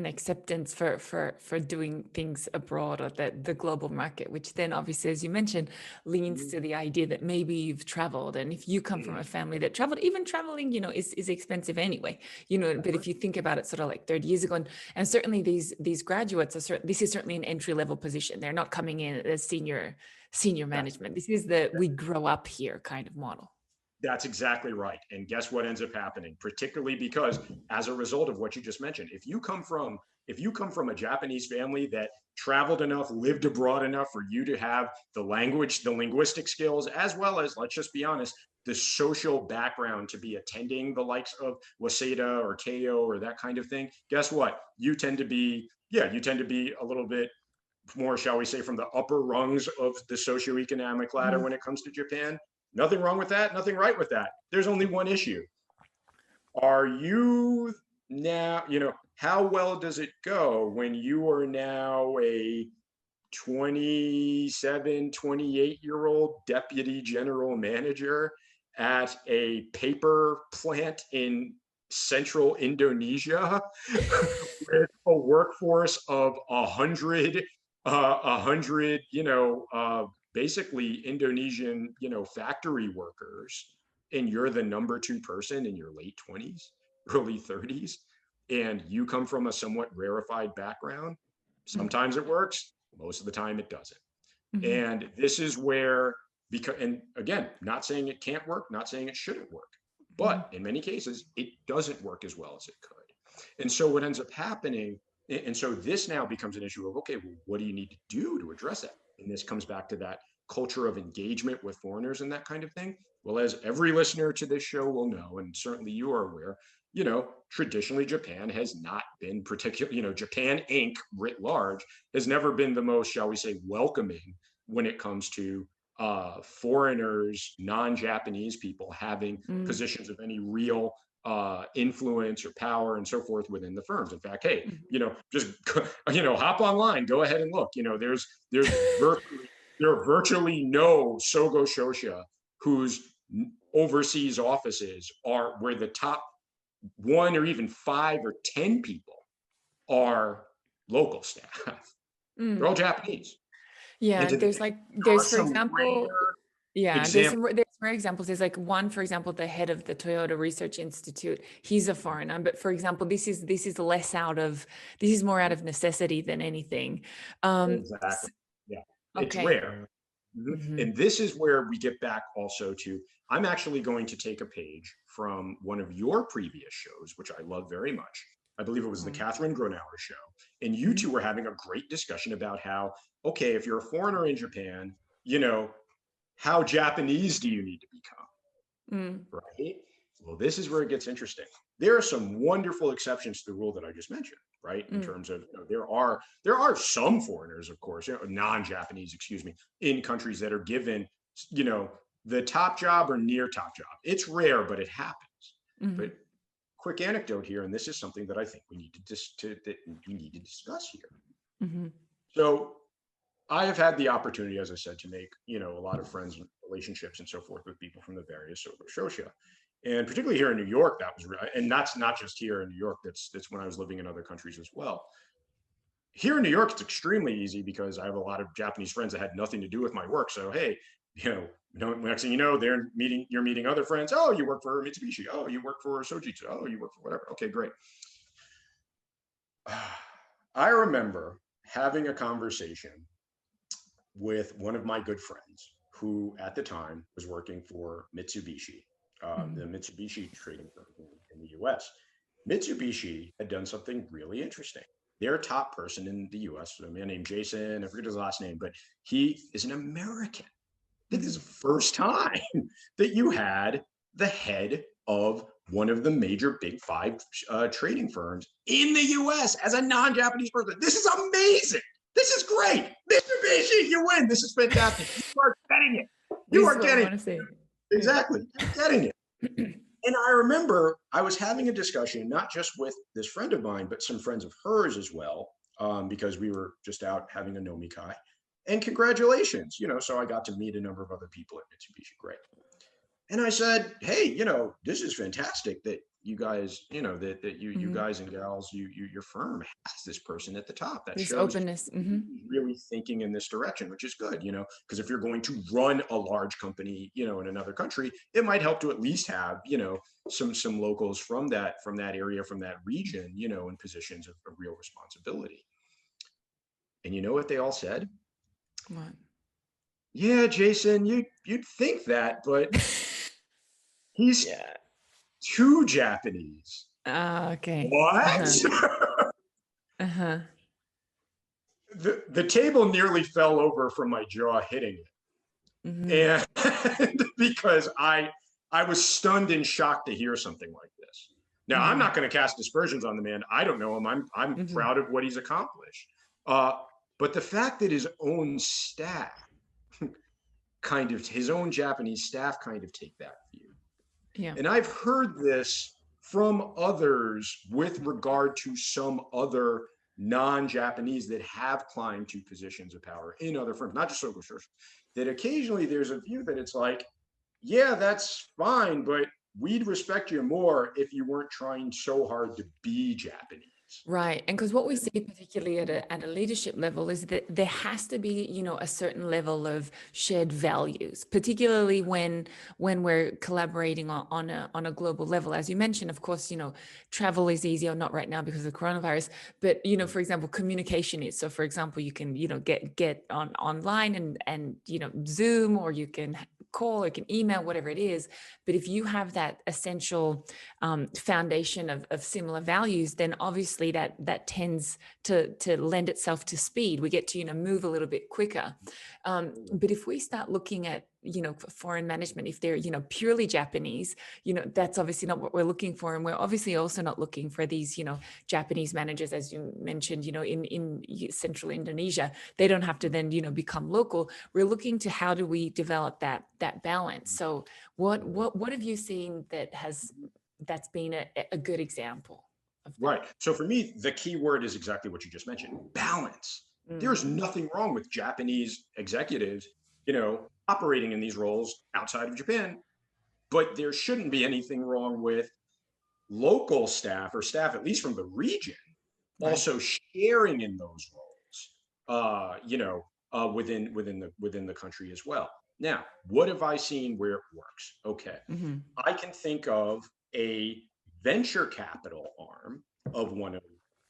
acceptance for doing things abroad or the global market, which then obviously, as you mentioned, leans to the idea that maybe you've traveled. And if you come from a family that traveled, even traveling, is expensive anyway, but if you think about it sort of like 30 years ago, and certainly these graduates this is certainly an entry-level position. They're not coming in as senior management. This is we grow up here kind of model. That's exactly right. And guess what ends up happening, particularly because as a result of what you just mentioned, if you come from a Japanese family that traveled enough, lived abroad enough for you to have the linguistic skills, as well as, let's just be honest, the social background to be attending the likes of Waseda or Keio or that kind of thing, guess what? You tend to be a little bit more, shall we say, from the upper rungs of the socioeconomic ladder when it comes to Japan. Nothing wrong with that, nothing right with that. There's only one issue. Are you now, how well does it go when you are now a 27, 28-year-old deputy general manager at a paper plant in central Indonesia with a workforce of 100, basically Indonesian, factory workers, and you're the number 2 person in your late 20s, early 30s, and you come from a somewhat rarefied background? Sometimes it works, most of the time it doesn't. And this is where, and again, not saying it can't work, not saying it shouldn't work, but in many cases, it doesn't work as well as it could. And so what ends up happening, and so this now becomes an issue of, okay, well, what do you need to do to address that? And this comes back to that culture of engagement with foreigners and that kind of thing. Well, as every listener to this show will know, and certainly you are aware, traditionally Japan has not been particular, Japan Inc. writ large has never been the most, shall we say, welcoming when it comes to foreigners, non-Japanese people having positions of any real influence or power and so forth within the firms. In fact, hey, just hop online, go ahead and look. There are virtually no Sogo Shosha whose overseas offices are where the top 1 or even 5 or 10 people are local staff. They're all Japanese. Yeah, there's for example, there's rare examples. There's like one, for example, the head of the Toyota Research Institute. He's a foreigner, but for example, this is more out of necessity than anything. Exactly. Yeah, it's rare. And this is where we get back also to, I'm actually going to take a page from one of your previous shows, which I love very much. I believe it was the Catherine Gronauer show. And you two were having a great discussion about how, okay, if you're a foreigner in Japan, how Japanese do you need to become? Right? Well, this is where it gets interesting. There are some wonderful exceptions to the rule that I just mentioned, right? In terms of, there are some foreigners, of course, non-Japanese, excuse me, in countries that are given, the top job or near top job. It's rare, but it happens. But quick anecdote here, and this is something that I think we need to discuss here. So I have had the opportunity, as I said, to make a lot of friends and relationships and so forth with people from the various Sogo Shosha, and particularly here in New York, that was, and that's not just here in New York. That's when I was living in other countries as well. Here in New York, it's extremely easy because I have a lot of Japanese friends that had nothing to do with my work. So hey, next thing you know, you're meeting other friends. Oh, you work for Mitsubishi. Oh, you work for Sojitsu. Oh, you work for whatever. Okay, great. I remember having a conversation with one of my good friends who at the time was working for Mitsubishi, the Mitsubishi trading firm in the US. Mitsubishi had done something really interesting. Their top person in the US, a man named Jason, I forget his last name, but he is an American. This is the first time that you had the head of one of the major big 5 trading firms in the US as a non-Japanese person. This is amazing. This is great. Mitsubishi, you win. This is fantastic. You are getting it. You are getting it. Exactly. You're getting it. And I remember I was having a discussion, not just with this friend of mine, but some friends of hers as well, because we were just out having a nomikai. And congratulations, so I got to meet a number of other people at Mitsubishi. Great. And I said, hey, this is fantastic that you guys, that you guys and gals, your firm has this person at the top. That this shows openness, really thinking in this direction, which is good, because if you're going to run a large company, in another country, it might help to at least have, some locals from that area, from that region, in positions of real responsibility. And you know what they all said? What? Yeah, Jason, you'd think that, but he's too Japanese. Okay. What? The table nearly fell over from my jaw hitting it. And because I was stunned and shocked to hear something like this. Now, I'm not going to cast aspersions on the man. I don't know him. I'm proud of what he's accomplished. But the fact that his own staff his own Japanese staff kind of take that view. Yeah. And I've heard this from others with regard to some other non-Japanese that have climbed to positions of power in other firms, not just Sogo Shosha, that occasionally there's a view that it's like, yeah, that's fine, but we'd respect you more if you weren't trying so hard to be Japanese. Right. And because what we see particularly at a leadership level is that there has to be, a certain level of shared values, particularly when we're collaborating on a global level. As you mentioned, of course, travel is easier, not right now because of coronavirus, but, for example, communication is. So for example, you can, get online and Zoom, or you can call, or you can email, whatever it is. But if you have that essential foundation of similar values, then obviously that tends to lend itself to speed. We get to move a little bit quicker. But if we start looking at foreign management, if they're, purely Japanese, that's obviously not what we're looking for. And we're obviously also not looking for these, Japanese managers, as you mentioned, in central Indonesia. They don't have to then, become local. We're looking to how do we develop that balance. So what have you seen that's been a good example of that? Right. So for me, the key word is exactly what you just mentioned, balance. There's nothing wrong with Japanese executives, operating in these roles outside of Japan, but there shouldn't be anything wrong with local staff or staff, at least from the region, Right. also sharing in those roles, within the country as well. Now, what have I seen where it works? Okay, I can think of a venture capital arm of one of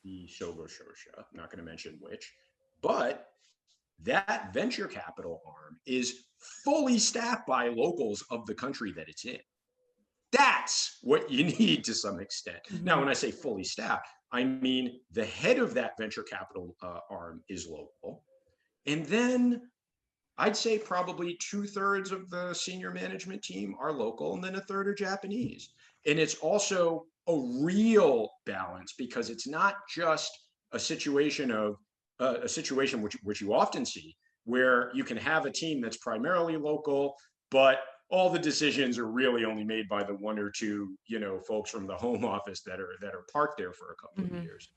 the Sogo Shosha. I'm not going to mention which, but that venture capital arm is fully staffed by locals of the country that it's in. That's what you need to some extent. Now, when I say fully staffed, I mean the head of that venture capital arm is local. And then I'd say probably 2/3 of the senior management team are local, and then a third are Japanese. And it's also a real balance because it's not just a situation which you often see where you can have a team that's primarily local, but all the decisions are really only made by the one or two, folks from the home office that are parked there for a couple of years.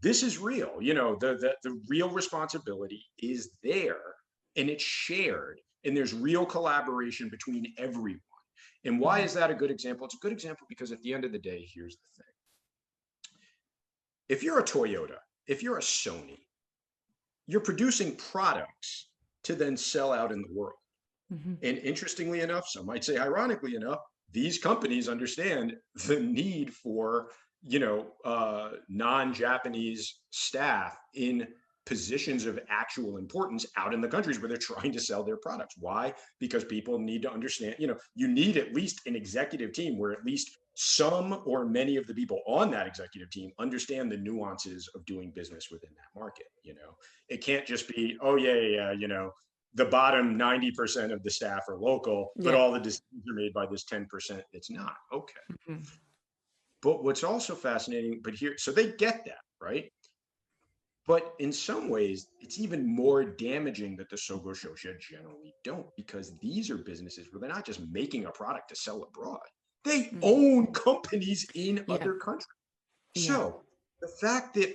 This is real. The real responsibility is there, and it's shared, and there's real collaboration between everyone. And why is that a good example? It's a good example because at the end of the day, here's the thing. If you're a Toyota, if you're a Sony, you're producing products to then sell out in the world. And interestingly enough, some might say ironically enough, these companies understand the need for, non-Japanese staff in positions of actual importance out in the countries where they're trying to sell their products. Why? Because people need to understand, you need at least an executive team where at least some or many of the people on that executive team understand the nuances of doing business within that market. It can't just be, oh yeah, the bottom 90% of the staff are local, but all the decisions are made by this 10% that's not. Okay. But what's also fascinating, so they get that, right? But in some ways, it's even more damaging that the Sogo Shosha generally don't, because these are businesses where they're not just making a product to sell abroad. They own companies in other countries. So the fact that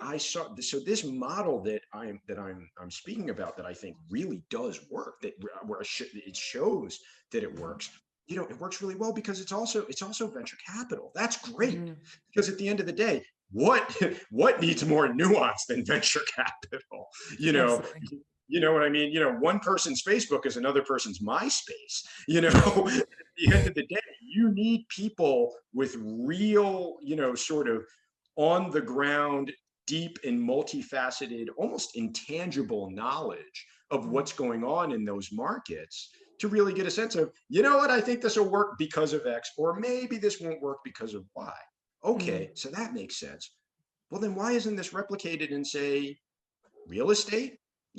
this model that I'm speaking about, that I think really does work, it shows that it works. It works really well because it's also venture capital. That's great because at the end of the day, what needs more nuance than venture capital? Absolutely. You know what I mean? One person's Facebook is another person's MySpace. At the end of the day, you need people with real, sort of on the ground, deep and multifaceted, almost intangible knowledge of what's going on in those markets to really get a sense of, what, I think this will work because of X, or maybe this won't work because of Y. Okay, so that makes sense. Well, then why isn't this replicated in, say, real estate?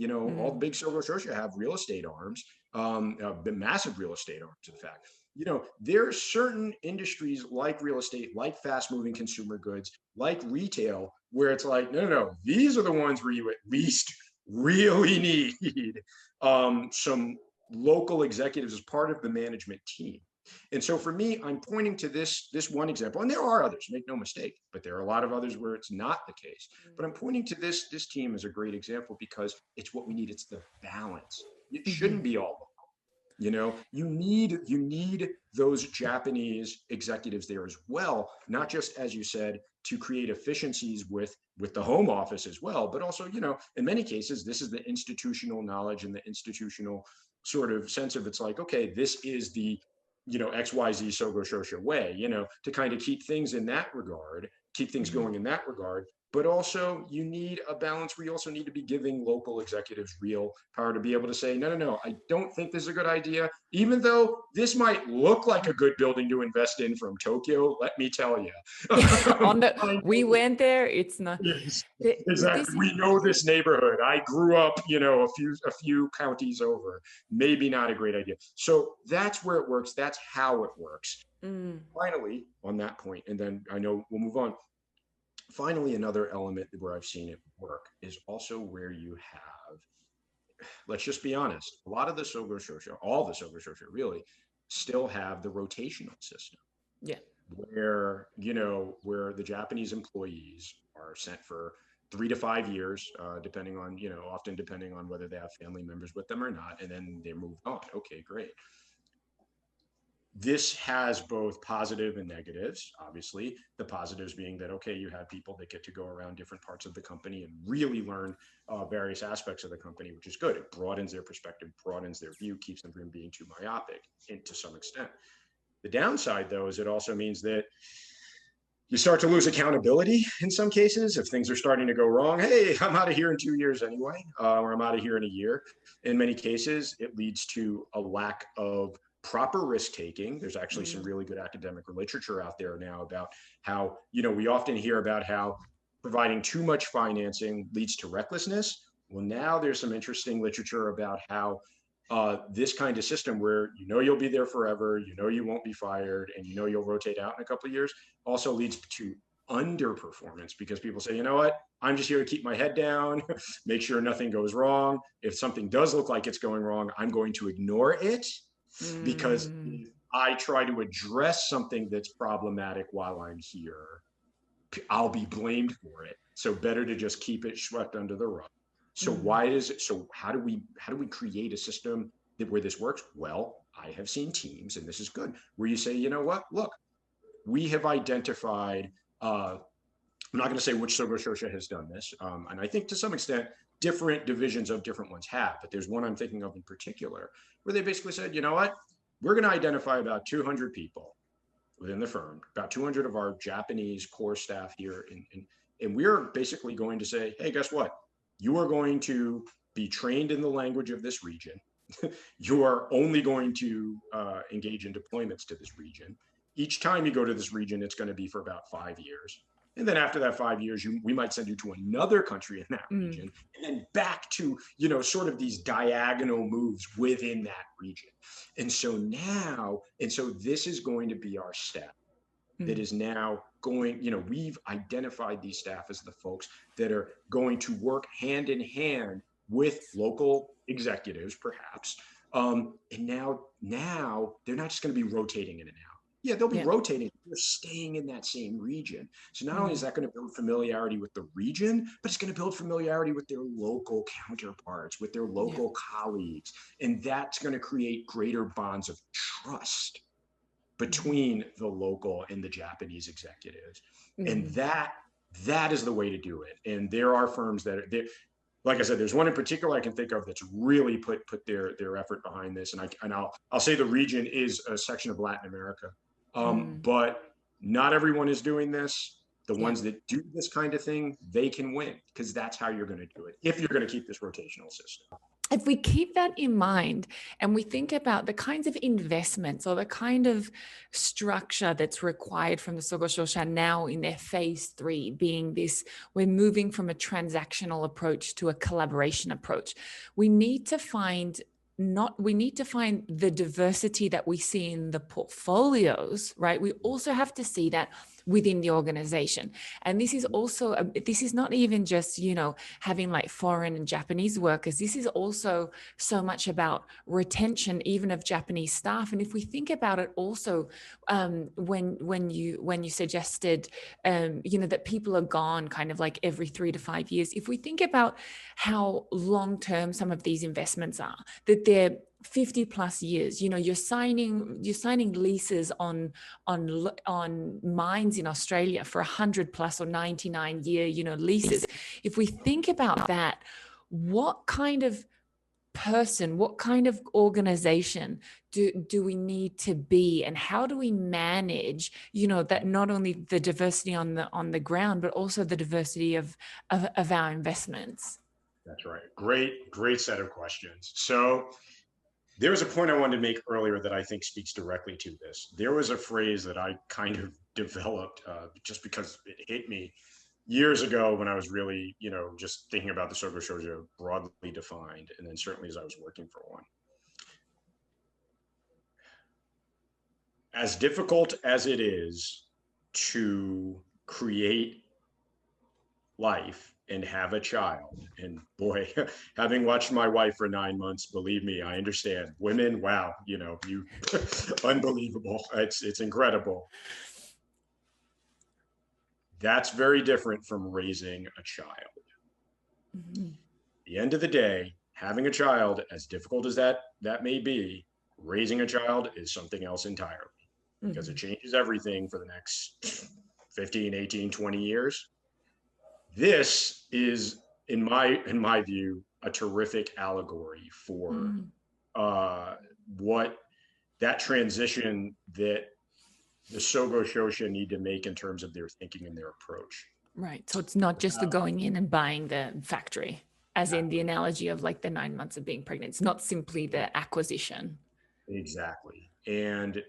All the big Sogo Shosha have real estate arms, massive real estate arms, in fact. There are certain industries like real estate, like fast moving consumer goods, like retail, where it's like, no, these are the ones where you at least really need some local executives as part of the management team. And so for me, I'm pointing to this one example, and there are others, make no mistake, but there are a lot of others where it's not the case. But I'm pointing to this team as a great example because it's what we need. It's the balance. It shouldn't be all local. You need those Japanese executives there as well, not just, as you said, to create efficiencies with the home office as well, but also, in many cases, this is the institutional knowledge and the institutional sort of sense of, it's like, okay, this is the XYZ Sogo Shosha way, to kind of keep things in that regard, keep things going in that regard, but also you need a balance where you also need to be giving local executives real power to be able to say, no, I don't think this is a good idea. Even though this might look like a good building to invest in from Tokyo, let me tell you. We went there. It's not. Yes, But this exactly. We know this neighborhood. I grew up, a few counties over. Maybe not a great idea. So that's where it works. That's how it works. Finally, on that point, and then I know we'll move on. Finally, another element where I've seen it work is also where you have, let's just be honest, a lot of the Sogo Shosha, all the Sogo Shosha really, still have the rotational system. Yeah. Where, where the Japanese employees are sent for 3 to 5 years, depending on, often depending on whether they have family members with them or not, and then they move on. Okay, great. This has both positive and negatives. Obviously, the positives being that, okay, you have people that get to go around different parts of the company and really learn various aspects of the company, which is good. It broadens their perspective, broadens their view, keeps them from being too myopic, and to some extent. The downside, though, is it also means that you start to lose accountability in some cases. If things are starting to go wrong, hey, I'm out of here in 2 years anyway, or I'm out of here in a year. In many cases, it leads to a lack of proper risk taking. There's actually some really good academic literature out there now about how, we often hear about how providing too much financing leads to recklessness. Well, now there's some interesting literature about how this kind of system where you'll be there forever, you won't be fired, and you'll rotate out in a couple of years, also leads to underperformance, because people say, you know what, I'm just here to keep my head down, make sure nothing goes wrong. If something does look like it's going wrong, I'm going to ignore it, because if I try to address something that's problematic while I'm here, I'll be blamed for it. So better to just keep it swept under the rug. So how do we create a system where this works? Well, I have seen teams, and this is good, where you say, you know what, look, we have identified, I'm not going to say which Sogo Shosha has done this, and I think to some extent different divisions of different ones have, but there's one I'm thinking of in particular where they basically said, you know what, we're going to identify about 200 people within the firm, about 200 of our Japanese core staff here, and we're basically going to say, hey, guess what? You are going to be trained in the language of this region. You are only going to engage in deployments to this region. Each time you go to this region, it's going to be for about 5 years. And then after that 5 years, we might send you to another country in that region, and then back to, sort of these diagonal moves within that region. And so this is going to be our staff that is now going, we've identified these staff as the folks that are going to work hand in hand with local executives, perhaps. And now they're not just going to be rotating in and out. Yeah, they'll be rotating. They're staying in that same region. So not only is that going to build familiarity with the region, but it's going to build familiarity with their local counterparts, with their local colleagues. And that's going to create greater bonds of trust between the local and the Japanese executives. And that is the way to do it. And there are firms that are there. Like I said, there's one in particular I can think of that's really put their effort behind this. And I'll say the region is a section of Latin America. But not everyone is doing this. The ones that do this kind of thing, they can win, because that's how you're going to do it if you're going to keep this rotational system. If we keep that in mind and we think about the kinds of investments or the kind of structure that's required from the Sogo Shosha now in their phase 3, being this, we're moving from a transactional approach to a collaboration approach. We need to find the diversity that we see in the portfolios, right? We also have to see that within the organization. And this is also, this is not even just, having like foreign and Japanese workers. This is also so much about retention, even of Japanese staff. And if we think about it also, when you suggested, that people are gone kind of like every 3 to 5 years, if we think about how long-term some of these investments are, that they're 50 plus years, you're signing leases on mines in Australia for 100 plus or 99 year, leases. If we think about that, what kind of person, what kind of organization do we need to be, and how do we manage, that not only the diversity on the ground, but also the diversity of our investments? That's right. Great set of questions. So there was a point I wanted to make earlier that I think speaks directly to this. There was a phrase that I kind of developed just because it hit me years ago when I was really, just thinking about the Sogo Shosha broadly defined, and then certainly as I was working for one. As difficult as it is to create life and have a child, and boy, having watched my wife for 9 months, believe me, I understand. Women, wow, you unbelievable. It's incredible. That's very different from raising a child. Mm-hmm. At the end of the day, having a child, as difficult as that may be, raising a child is something else entirely, because it changes everything for the next 15, 18, 20 years. This is, in my view, a terrific allegory for what that transition that the Sogo Shosha need to make in terms of their thinking and their approach. Right. So it's not just the going in and buying the factory, as in the analogy of like the 9 months of being pregnant. It's not simply the acquisition. Exactly. And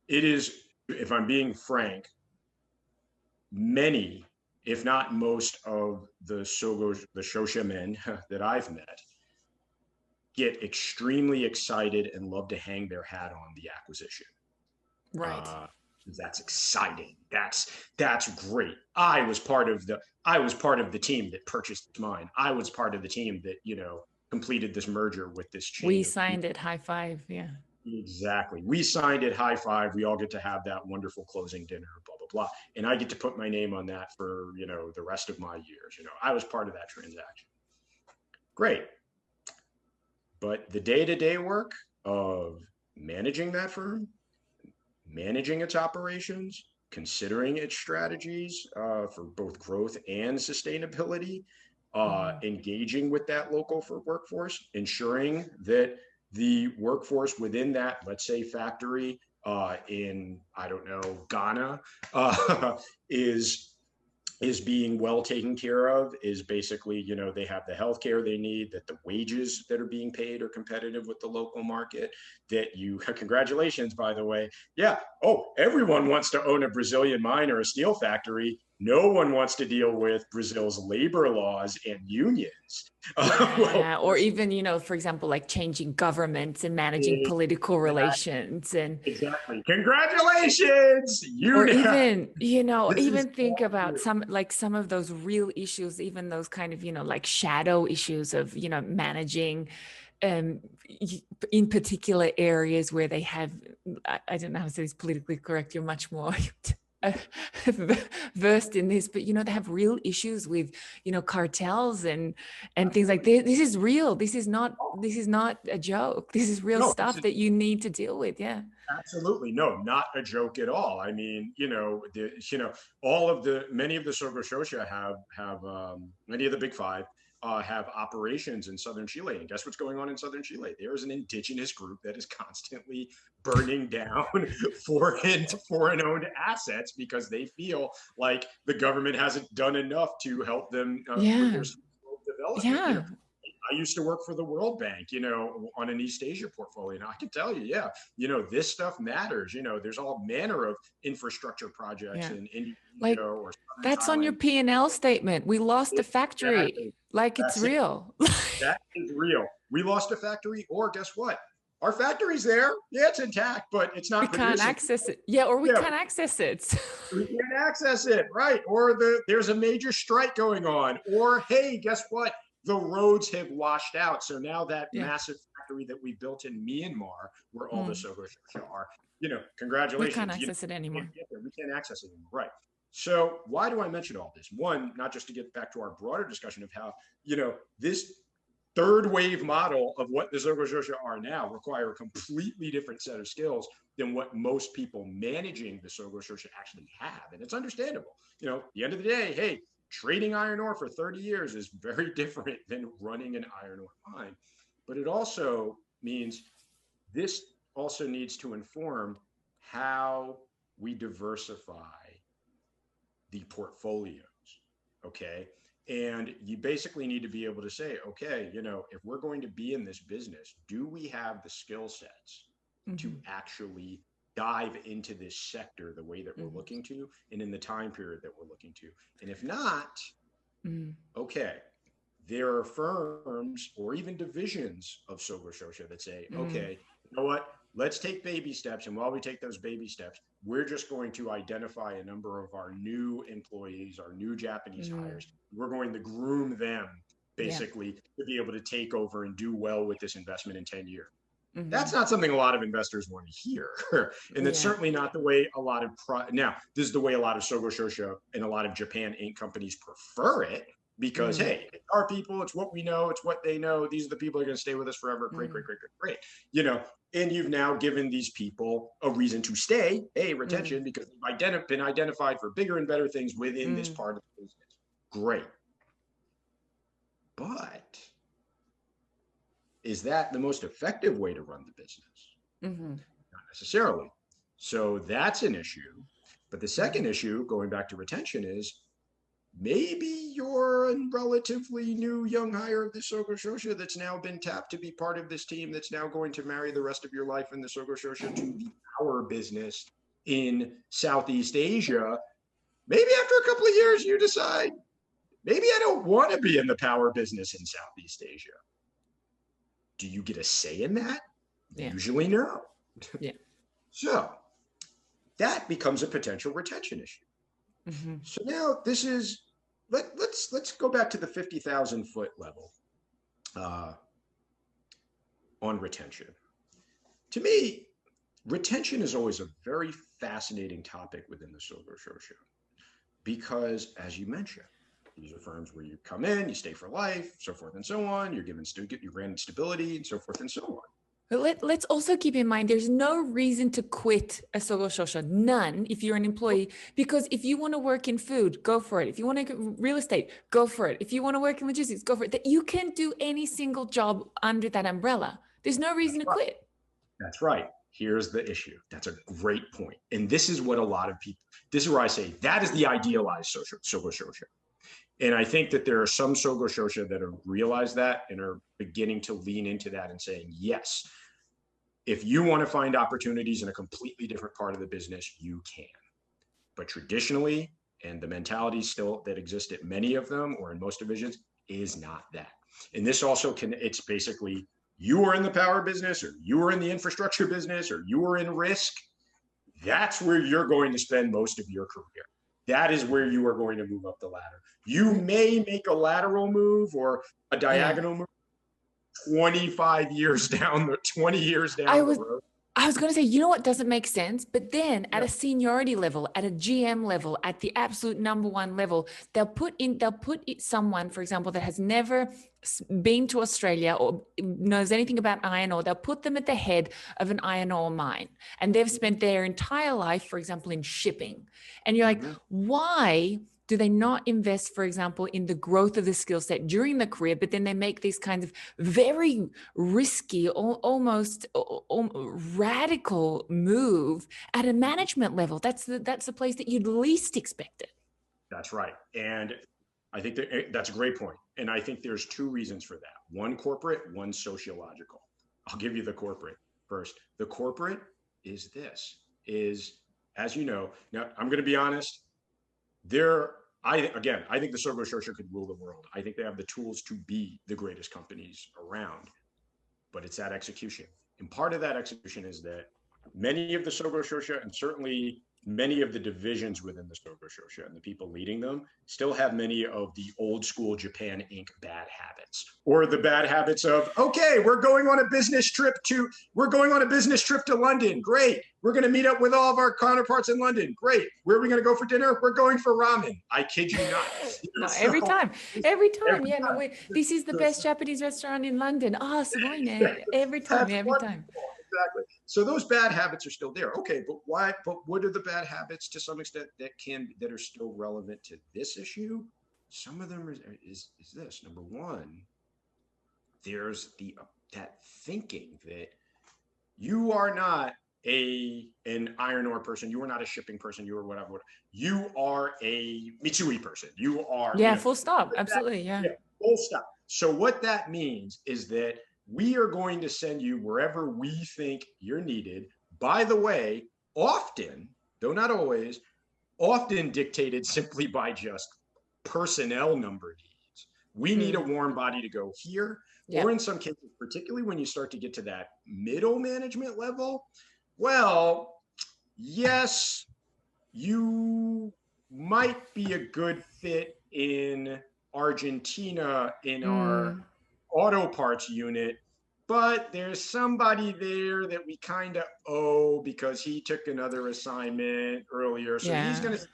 it is, if I'm being frank, many, if not most of the Shosha men that I've met get extremely excited and love to hang their hat on the acquisition. Right. That's exciting. That's great. I was part of the team that purchased mine. I was part of the team that, completed this merger with this chain. We signed it. High five. Yeah. Exactly. We signed it. High five. We all get to have that wonderful closing dinner, blah, blah, blah. And I get to put my name on that for, the rest of my years. I was part of that transaction. Great. But the day-to-day work of managing that firm, managing its operations, considering its strategies for both growth and sustainability, engaging with that local workforce, ensuring that the workforce within that, let's say, factory in, I don't know, Ghana, is being well taken care of, is basically, they have the healthcare they need, that the wages that are being paid are competitive with the local market, that congratulations, by the way. Yeah. Oh, everyone wants to own a Brazilian mine or a steel factory. No one wants to deal with Brazil's labor laws and unions. Or even, for example, like changing governments and managing political relations and exactly. Congratulations. Or even, even think about some of those real issues, even those kind of, like shadow issues of, managing in particular areas where they have, I don't know how to say this politically correct, you're much more versed in this, but they have real issues with cartels and things like this. This is real. This is not a joke. This is real stuff that you need to deal with. Yeah, absolutely. No, not a joke at all. I mean, many of the Sogo Shosha have many of the big five have operations in southern Chile. And guess what's going on in southern Chile? There's an indigenous group that is constantly burning down foreign-owned assets because they feel like the government hasn't done enough to help them with their development. Yeah. I used to work for the World Bank, on an East Asia portfolio. And I can tell you, this stuff matters. There's all manner of infrastructure projects in Indonesia or that's on your P&L statement. We lost a factory. Exactly. It's real. That is real. We lost a factory, or guess what? Our factory's there. Yeah, it's intact, but it's not. We can't access it. Yeah, or we can't access it. We can't access it, right? Or there's a major strike going on. Or hey, guess what? The roads have washed out. So now that massive factory that we built in Myanmar, where all the Sogo Shosha are, congratulations. We can't access it anymore. We can't access it anymore, right? So why do I mention all this? One, not just to get back to our broader discussion of how, this third wave model of what the Sogo Shosha are now require a completely different set of skills than what most people managing the Sogo Shosha actually have. And it's understandable. At the end of the day, hey, trading iron ore for 30 years is very different than running an iron ore mine. But it also means this also needs to inform how we diversify the portfolios, okay? And you basically need to be able to say, okay, you know, if we're going to be in this business, do we have the skill sets to actually dive into this sector the way that we're looking to and in the time period that we're looking to? And if not, okay, there are firms or even divisions of Sogo Shosha that say, okay, you know what? Let's take baby steps. And while we take those baby steps, we're just going to identify a number of our new employees, our new Japanese hires. We're going to groom them basically to be able to take over and do well with this investment in 10 years. That's not something a lot of investors want to hear. And that's certainly not the way a lot of, now, this is the way a lot of Sogo Shosha and a lot of Japan Inc. companies prefer it. Because, hey, it's our people, it's what we know, it's what they know. These are the people who are going to stay with us forever. Great, great, great, great, great. You know, and you've now given these people a reason to stay, retention, because they've been identified for bigger and better things within this part of the business. Great. But is that the most effective way to run the business? Not necessarily. So that's an issue. But the second issue, going back to retention, is maybe you're a relatively new young hire of the Sogo Shosha that's now been tapped to be part of this team that's now going to marry the rest of your life in the Sogo Shosha to the power business in Southeast Asia. Maybe after a couple of years, you decide, maybe I don't want to be in the power business in Southeast Asia. Do you get a say in that? Usually no. So that becomes a potential retention issue. So now this is, let's go back to the 50,000 foot level on retention. To me, retention is always a very fascinating topic within the Sogo Shosha because, as you mentioned, these are firms where you come in, you stay for life, so forth and so on. You're given you're granted stability, and so forth and so on. But let's also keep in mind, there's no reason to quit a Sogo Shosha, none, if you're an employee, because if you want to work in food, go for it. If you want to real estate, go for it. If you want to work in logistics, go for it. That you can do any single job under that umbrella. There's no reason to quit. That's right. Here's the issue. That's a great point. And this is what a lot of people, this is where I say that is the idealized Sogo Shosha. And I think that there are some Sogo Shosha that have realized that and are beginning to lean into that and saying, yes, if you want to find opportunities in a completely different part of the business, you can. But traditionally, and the mentality still that exists at many of them or in most divisions, is not that. And this also can, it's basically, you are in the power business, or you are in the infrastructure business, or you are in risk. That's where you're going to spend most of your career. That is where you are going to move up the ladder. You may make a lateral move or a diagonal move 25 years down, 20 years down the road. I was going to say, you know what doesn't make sense? But then at a seniority level, at a GM level, at the absolute number one level, they'll put someone, for example, that has never been to Australia or knows anything about iron ore. They'll put them at the head of an iron ore mine. And they've spent their entire life, for example, in shipping. And you're like, why do they not invest, for example, in the growth of the skill set during the career, but then they make these kinds of very risky, almost radical move at a management level? That's the place that you'd least expect it. That's right. And I think that's a great point. And I think there's two reasons for that. One corporate, one sociological. I'll give you the corporate first. The corporate is as you know, now I'm going to be honest, I think the Sogo Shosha could rule the world. I think they have the tools to be the greatest companies around, but it's that execution. And part of that execution is that many of the Sogo Shosha, and certainly many of the divisions within the Sogo Shosha and the people leading them, still have many of the old school Japan Inc. bad habits, or the bad habits of, okay, we're going on a business trip to London. Great. We're going to meet up with all of our counterparts in London. Great. Where are we going to go for dinner? We're going for ramen. I kid you not. No, every time. Yeah, no, wait. This is the best Japanese restaurant in London. Oh, Sugoine. Every time. Exactly. So those bad habits are still there. Okay, but what are the bad habits to some extent that are still relevant to this issue? some of them is this. Number one, there's that thinking that you are not an iron ore person, you are not a shipping person, you are whatever. You are a Mitsui person. You are full stop. Absolutely. Yeah, full stop. So what that means is that we are going to send you wherever we think you're needed. By the way, often, though not always, often dictated simply by just personnel number needs. We need a warm body to go here, or in some cases, particularly when you start to get to that middle management level, well, yes, you might be a good fit in Argentina in our auto parts unit, but there's somebody there that we kind of owe because he took another assignment earlier. So he's going to,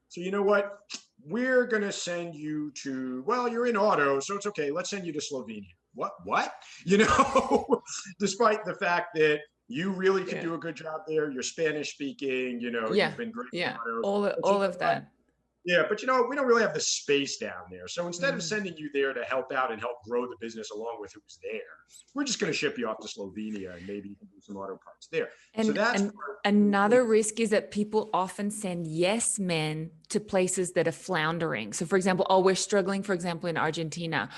so you know what? We're going to send you to, well, you're in auto, so it's okay. Let's send you to Slovenia. What? You know, despite the fact that you really could do a good job there. You're Spanish speaking, you know, you've been great. Yeah, all of that. Yeah, but you know, we don't really have the space down there. So instead of sending you there to help out and help grow the business along with who's there, we're just going to ship you off to Slovenia and maybe you can do some auto parts there. And, so that's another risk is that people often send yes men to places that are floundering. So for example, we're struggling, for example, in Argentina.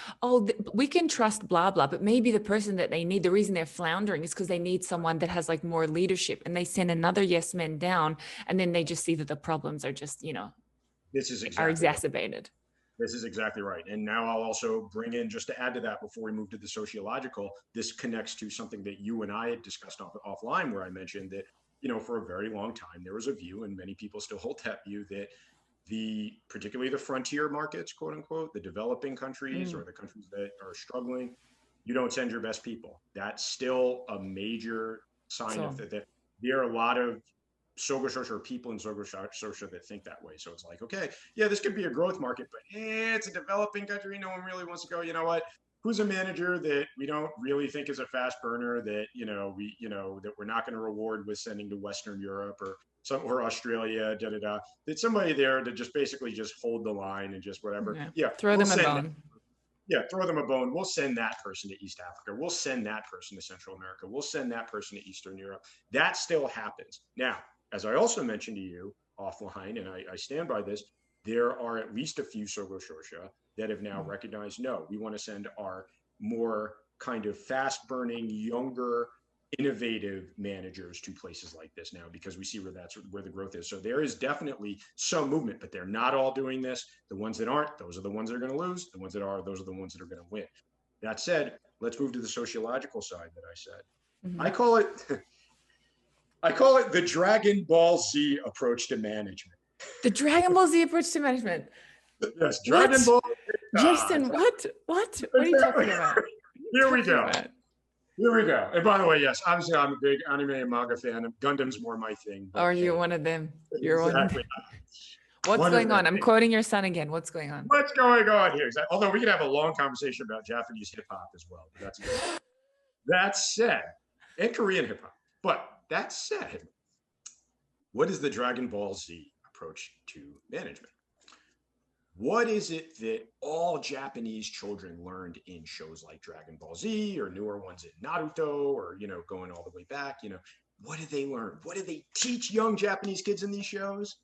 We can trust blah, blah, but maybe the person that they need, the reason they're floundering is because they need someone that has like more leadership, and they send another yes man down, and then they just see that the problems are just, are exacerbated. This is exactly right. And now I'll also bring in, just to add to that before we move to the sociological, this connects to something that you and I had discussed offline, where I mentioned that, for a very long time, there was a view, and many people still hold that view, that particularly the frontier markets, quote unquote, the developing countries or the countries that are struggling, you don't send your best people. That's still a major sign of that. There are a lot of Sogo Shosha or people in Sogo Shosha that think that way. So it's like, okay, yeah, this could be a growth market, but it's a developing country. No one really wants to go. You know what? Who's a manager that we don't really think is a fast burner that, that we're not going to reward with sending to Western Europe or Australia, That somebody there to just basically just hold the line and just whatever. Throw them a bone. Throw them a bone. We'll send that person to East Africa. We'll send that person to Central America. We'll send that person to Eastern Europe. That still happens. Now, as I also mentioned to you offline, and I stand by this, there are at least a few Sogo Shosha that have now recognized, no, we want to send our more kind of fast-burning, younger, innovative managers to places like this now, because we see where the growth is. So there is definitely some movement, but they're not all doing this. The ones that aren't, those are the ones that are going to lose. The ones that are, those are the ones that are going to win. That said, let's move to the sociological side that I said. I call it the Dragon Ball Z approach to management. The Dragon Ball Z approach to management. Yes, Dragon Ball. Jason, what? What are you talking about? Here we go. And by the way, yes, obviously I'm a big anime and manga fan. Gundam's more my thing. Are you one of them? You're one of them. What's going on? I'm quoting your son again. What's going on? What's going on here? Although we could have a long conversation about Japanese hip hop as well. But that's good. That said, and Korean hip hop. But that said, what is the Dragon Ball Z approach to management? What is it that all Japanese children learned in shows like Dragon Ball Z or newer ones in Naruto or, going all the way back? What do they learn? What do they teach young Japanese kids in these shows?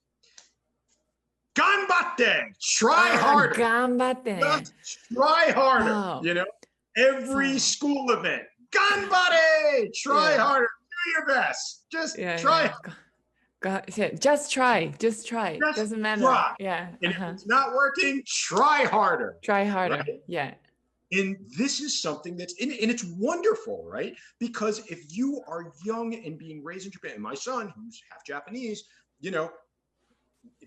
Ganbatte! Try harder. Ganbatte. Just try harder. Every school event. Ganbatte! Try harder. Do your best. Just try. Just try. Doesn't matter. Try. Yeah. And if it's not working, try harder. Right? Yeah. And this is something and it's wonderful, right? Because if you are young and being raised in Japan, and my son, who's half Japanese,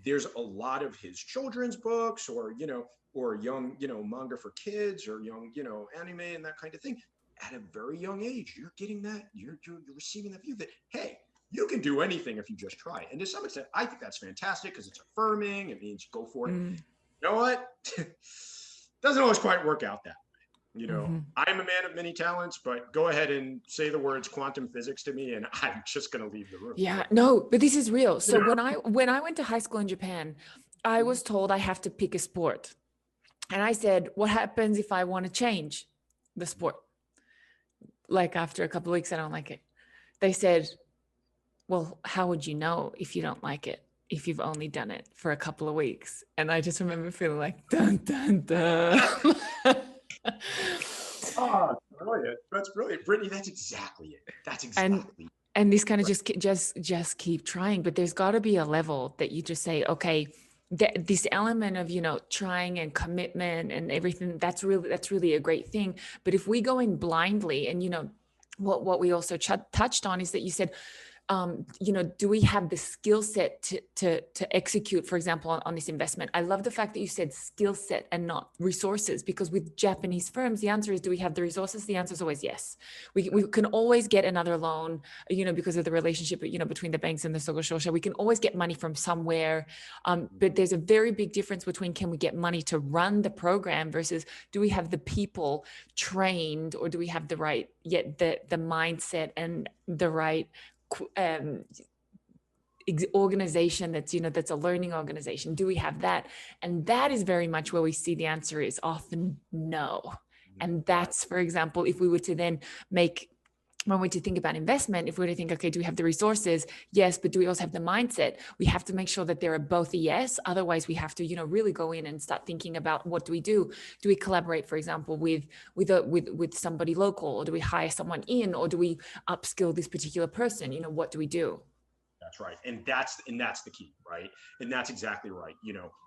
there's a lot of his children's books or young, manga for kids or young, anime and that kind of thing. At a very young age, you're getting that, you're receiving that view that, hey, you can do anything if you just try. And to some extent, I think that's fantastic because it's affirming. It means go for it. You know what? Doesn't always quite work out that way. I'm a man of many talents, but go ahead and say the words quantum physics to me and I'm just going to leave the room. Yeah, no, but this is real. So when I went to high school in Japan, I was told I have to pick a sport. And I said, what happens if I want to change the sport? Like after a couple of weeks, I don't like it. They said, well, how would you know if you don't like it, if you've only done it for a couple of weeks? And I just remember feeling like, dun, dun, dun. Oh, brilliant. That's brilliant. Brittany, that's exactly it. That's exactly and this kind of just keep trying, but there's got to be a level that you just say, okay, this element of, trying and commitment and everything, that's really a great thing. But if we go in blindly, and what we also touched on is that you said, do we have the skill set to execute, for example, on this investment? I love the fact that you said skill set and not resources, because with Japanese firms, the answer is, do we have the resources? The answer is always yes. We can always get another loan, because of the relationship, between the banks and the Sogo Shosha. We can always get money from somewhere. But there's a very big difference between, can we get money to run the program versus do we have the people trained, or do we have the right, the mindset and the right organization that's a learning organization? Do we have that? And that is very much where we see the answer is often no. And that's, for example, if we were to then when we to think about investment, if we were to think, okay, do we have the resources? Yes, but do we also have the mindset? We have to make sure that there are both a yes. Otherwise, we have to, really go in and start thinking about, what do we do? Do we collaborate, for example, with somebody local, or do we hire someone in, or do we upskill this particular person? What do we do? That's right. And that's the key, right? And that's exactly right.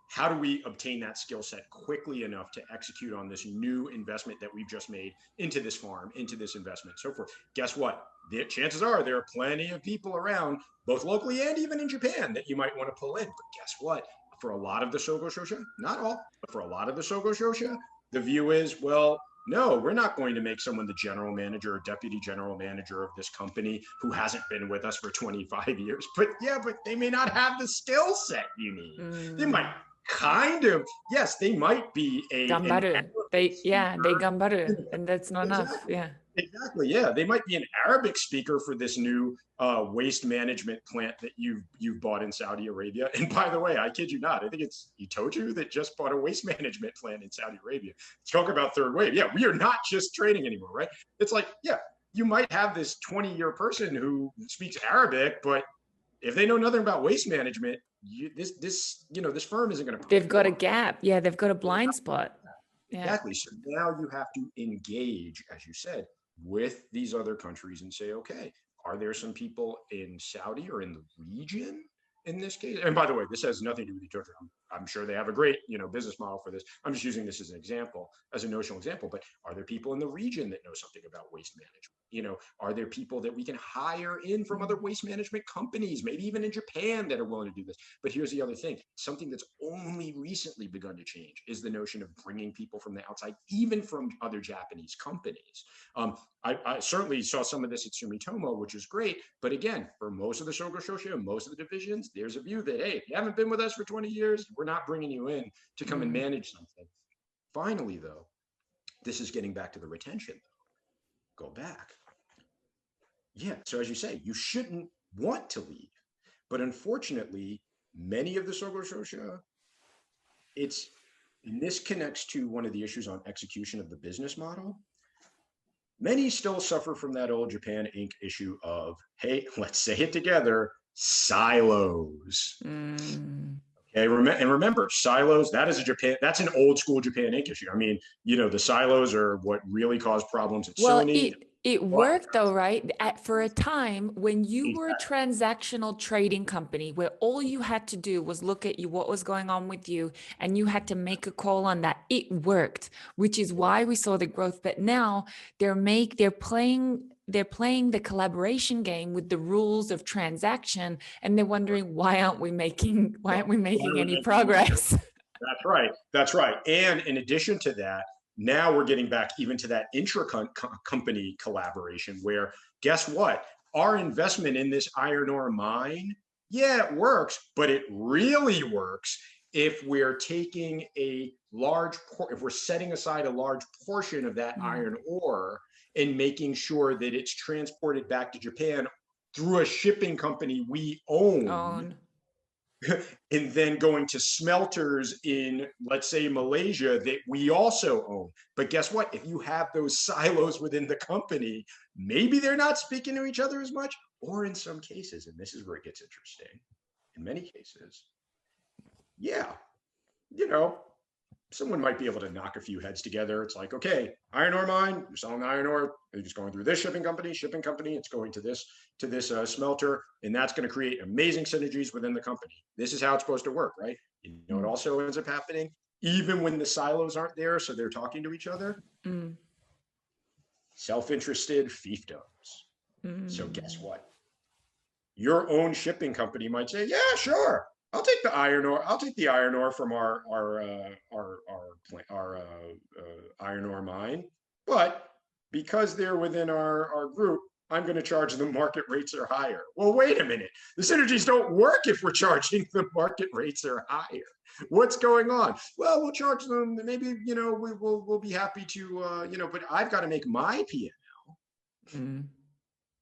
How do we obtain that skill set quickly enough to execute on this new investment that we've just made into this farm, into this investment, so forth? Guess what? The chances are there are plenty of people around, both locally and even in Japan, that you might want to pull in. But guess what? For a lot of the Sogo Shosha, not all, but for a lot of the Sogo Shosha, the view is, well, no, we're not going to make someone the general manager or deputy general manager of this company who hasn't been with us for 25 years. But they may not have the skill set you need. They might yes, they might be gambaru. They gambaru, and that's not enough. Yeah. Exactly. Yeah, they might be an Arabic speaker for this new waste management plant that you've bought in Saudi Arabia. And by the way, I kid you not, I think it's Itochu that just bought a waste management plant in Saudi Arabia. Talk about third wave. Yeah, we are not just trading anymore, right? It's like, yeah, you might have this 20-year person who speaks Arabic, but if they know nothing about waste management, this firm isn't going to. They've got a gap. Yeah, they've got a blind spot. Yeah. Exactly. So now you have to engage, as you said, with these other countries and say, okay, are there some people in Saudi or in the region in this case? And by the way, this has nothing to do with Itochu. I'm sure they have a great, business model for this. I'm just using this as an example, as a notional example. But are there people in the region that know something about waste management? Are there people that we can hire in from other waste management companies, maybe even in Japan, that are willing to do this? But here's the other thing. Something that's only recently begun to change is the notion of bringing people from the outside, even from other Japanese companies. I certainly saw some of this at Sumitomo, which is great. But again, for most of the Sogo Shosha and most of the divisions, there's a view that, hey, if you haven't been with us for 20 years, we're not bringing you in to come and manage something. Finally, though, this is getting back to the retention. Go back. Yeah, so as you say, you shouldn't want to leave. But unfortunately, many of the Sogo Shosha, and this connects to one of the issues on execution of the business model. Many still suffer from that old Japan Inc. issue of, hey, let's say it together, silos. Okay, and remember, silos, that's an old school Japan Inc. issue. I mean, the silos are what really caused problems at Sony. It worked though, right? For a time when you were a transactional trading company where all you had to do was look at what was going on with you, and you had to make a call on that. It worked, which is why we saw the growth. But now they're playing the collaboration game with the rules of transaction, and they're wondering, why aren't we making any progress? That's right. And in addition to that, now we're getting back even to that intra-company collaboration where, guess what? Our investment in this iron ore mine, yeah, it works, but it really works if we're taking if we're setting aside a large portion of that iron ore and making sure that it's transported back to Japan through a shipping company we own. and then going to smelters in, let's say, Malaysia that we also own. But guess what? If you have those silos within the company, maybe they're not speaking to each other as much, or in some cases, and this is where it gets interesting, in many cases, yeah, you know, someone might be able to knock a few heads together. It's like, okay, iron ore mine, you're selling iron ore, you're just going through this shipping company, it's going to this smelter, and that's going to create amazing synergies within the company. This is how it's supposed to work, right? You know, it also ends up happening even when the silos aren't there, so they're talking to each other. Self-interested fiefdoms. So guess what? Your own shipping company might say, yeah, sure, I'll take the iron ore. I'll take the iron ore from our iron ore mine. But because they're within our group, I'm going to charge them market rates are higher. Well, wait a minute. The synergies don't work if we're charging the market rates are higher. What's going on? Well, we'll charge them. Maybe, you know, we'll be happy to, you know, but I've got to make my P&L.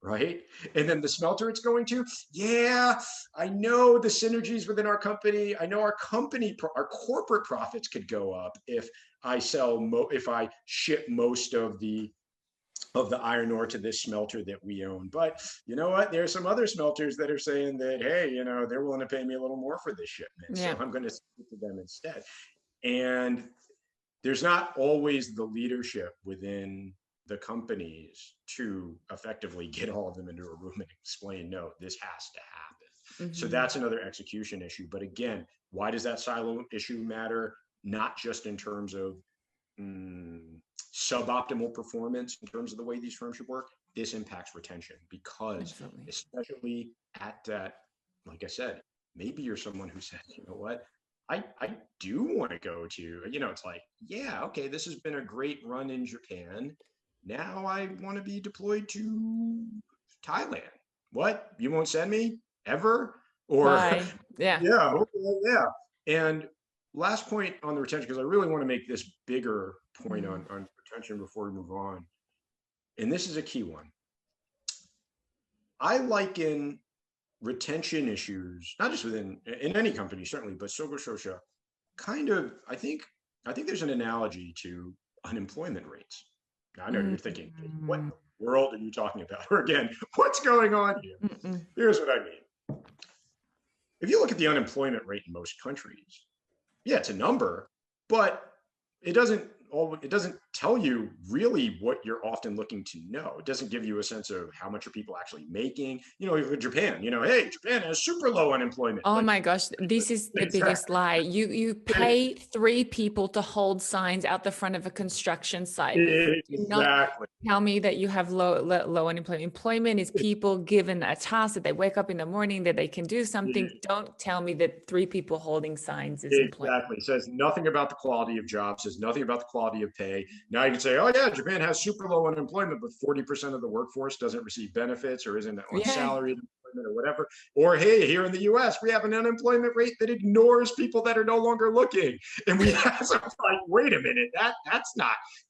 Right? And then the smelter it's going to, yeah, I know the synergies within our company. I know our corporate profits could go up if I if I ship most of the iron ore to this smelter that we own. But you know what? There are some other smelters that are saying that, hey, you know, they're willing to pay me a little more for this shipment. So I'm going to stick to them instead. And there's not always the leadership within the companies to effectively get all of them into a room and explain, no, this has to happen. So that's another execution issue. But again, why does that silo issue matter? Not just in terms of suboptimal performance in terms of the way these firms should work. This impacts retention because especially at that, like I said, maybe you're someone who says, you know what, I do want to go to, you know, it's like, yeah, okay, this has been a great run in Japan. Now I want to be deployed to Thailand. What? You won't send me ever? Or yeah, okay, yeah. And last point on the retention, because I really want to make this bigger point on retention before we move on. And this is a key one. I liken retention issues, not just in any company, certainly, but Sogo Shosha, kind of, I think there's an analogy to unemployment rates. Now, I know you're thinking, what in the world are you talking about? Or again, what's going on here? Here's what I mean. If you look at the unemployment rate in most countries, yeah, it's a number, but it doesn't tell you really what you're often looking to know. It doesn't give you a sense of how much are people actually making. You know, in Japan, you know, hey, Japan has super low unemployment. Oh my gosh, this is the biggest lie. You pay 3 people to hold signs out the front of a construction site. Exactly. Do not tell me that you have low unemployment. Employment is people given a task that they wake up in the morning that they can do something. Don't tell me that 3 people holding signs is employment. Exactly. It says nothing about the quality of jobs, says nothing about the quality of pay. Now you can say, oh yeah, Japan has super low unemployment, but 40% of the workforce doesn't receive benefits or isn't on salary employment or whatever. Or hey, here in the US, we have an unemployment rate that ignores people that are no longer looking. And we have some like, wait a minute, that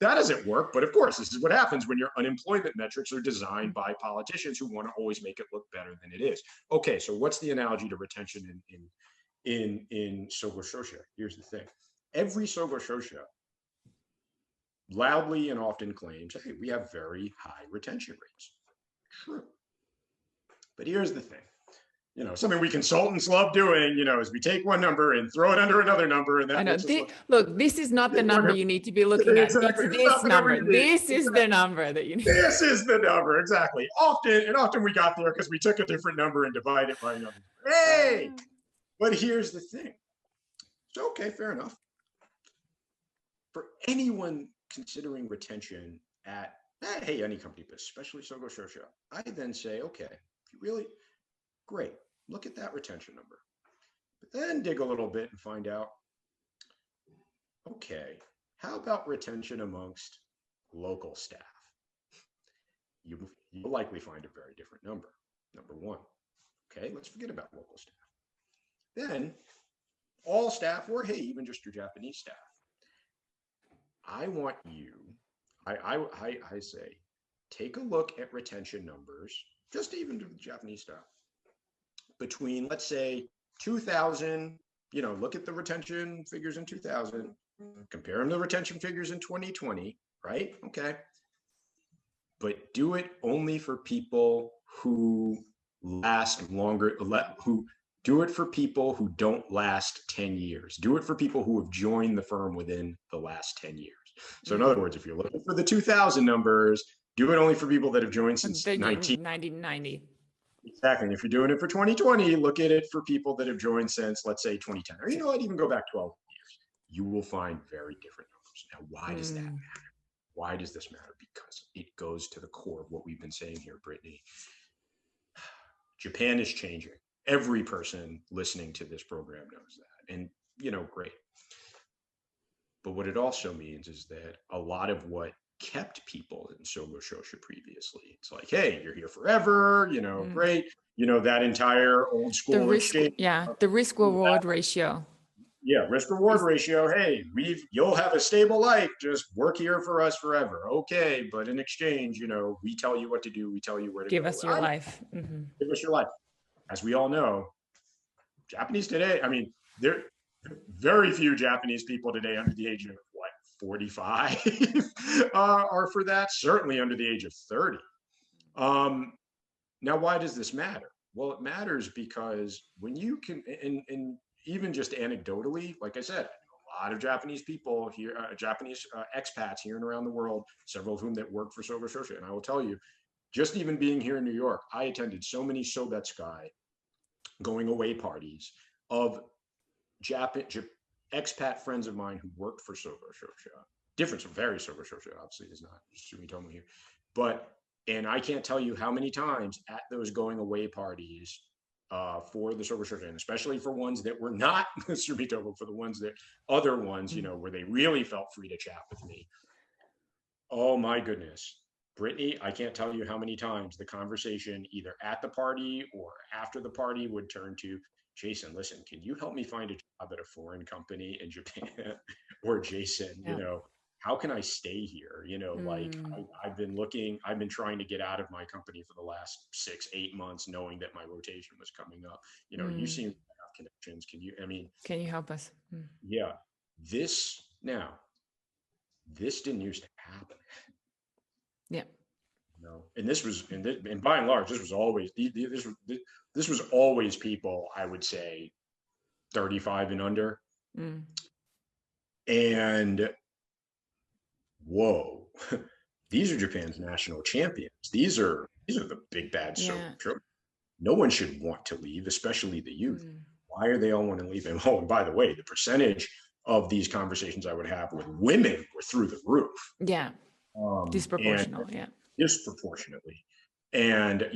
doesn't work. But of course, this is what happens when your unemployment metrics are designed by politicians who want to always make it look better than it is. Okay, so what's the analogy to retention in Sogo Shosha? Here's the thing. Every Sogo Shosha loudly and often claims, hey, we have very high retention rates. True. But here's the thing. You know, something we consultants love doing, you know, is we take one number and throw it under another number. And that look, this is not the number you need to be looking at. Exactly. It's this number. This is the number that you need. This is the number, exactly. Often we got there because we took a different number and divided it by another. Hey! But here's the thing. So, okay, fair enough. For anyone considering retention at, hey, any company, but especially Sogo Shosha, I then say, okay, if you really, great, look at that retention number. But then dig a little bit and find out, okay, how about retention amongst local staff? You'll likely find a very different number, number one. Okay, let's forget about local staff. Then all staff, or hey, even just your Japanese staff. I want you, I say, take a look at retention numbers, just even to the Japanese staff, between, let's say, 2000, look at the retention figures in 2000, compare them to retention figures in 2020, right? Okay. But do it only for people who last longer, who do it for people who don't last 10 years. Do it for people who have joined the firm within the last 10 years. So in other words, if you're looking for the 2000 numbers, do it only for people that have joined since 1990. Exactly. And if you're doing it for 2020, look at it for people that have joined since, let's say, 2010. Or, even go back 12 years. You will find very different numbers. Now, why does that matter? Why does this matter? Because it goes to the core of what we've been saying here, Brittany. Japan is changing. Every person listening to this program knows that. And, great. But what it also means is that a lot of what kept people in Sogo Shosha previously, it's like, hey, you're here forever, great. That entire old school the risk, exchange. the risk reward ratio. Yeah, risk reward ratio. Hey, you'll have a stable life. Just work here for us forever. Okay, but in exchange, we tell you what to do. We tell you where to give go. us your life. Give us your life. As we all know, Japanese today, there are very few Japanese people today under the age of 45 are for that. Certainly under the age of 30. Now, why does this matter? Well, it matters because when you can, and even just anecdotally, like I said, a lot of Japanese people here, Japanese expats here and around the world, several of whom that work for Sogo Shosha. And I will tell you, just even being here in New York, I attended so many Sobetsukai going away parties of expat friends of mine who worked for Sogo Shosha. Different, very Sogo Shosha, obviously, is not Sumitomo here. And I can't tell you how many times at those going away parties for the Sogo Shosha, and especially for ones that were not Sumitomo, for the ones that other ones, where they really felt free to chat with me. Oh my goodness. Brittany, I can't tell you how many times the conversation either at the party or after the party would turn to, Jason, listen, can you help me find a job at a foreign company in Japan? Or Jason, how can I stay here? I've been trying to get out of my company for the last 6-8 months, knowing that my rotation was coming up. You seem to have connections. Can you help us? Yeah. This didn't used to happen. Yeah. And this was, and by and large, this was always people, I would say, 35 and under. And whoa, these are Japan's national champions. These are the big bad. No one should want to leave, especially the youth. Why are they all want to leave? And by the way, the percentage of these conversations I would have with women were through the roof. Yeah. Disproportionately. And,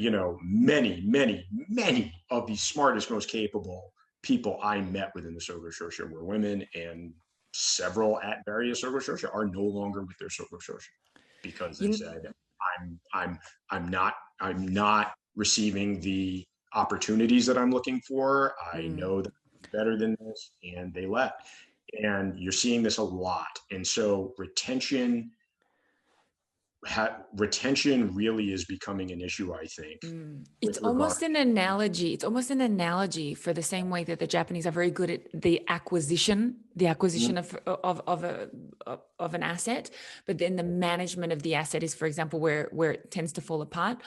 many, many, many of the smartest, most capable people I met within the Sogo Shosha were women, and several at various Sogo Shosha are no longer with their Sogo Shosha because they said, I'm not receiving the opportunities that I'm looking for. I know that I'm better than this, and they left. And you're seeing this a lot. And so retention really is becoming an issue, I think. It's almost an analogy. It's almost an analogy for the same way that the Japanese are very good at the acquisition of an asset, but then the management of the asset is, for example, where it tends to fall apart.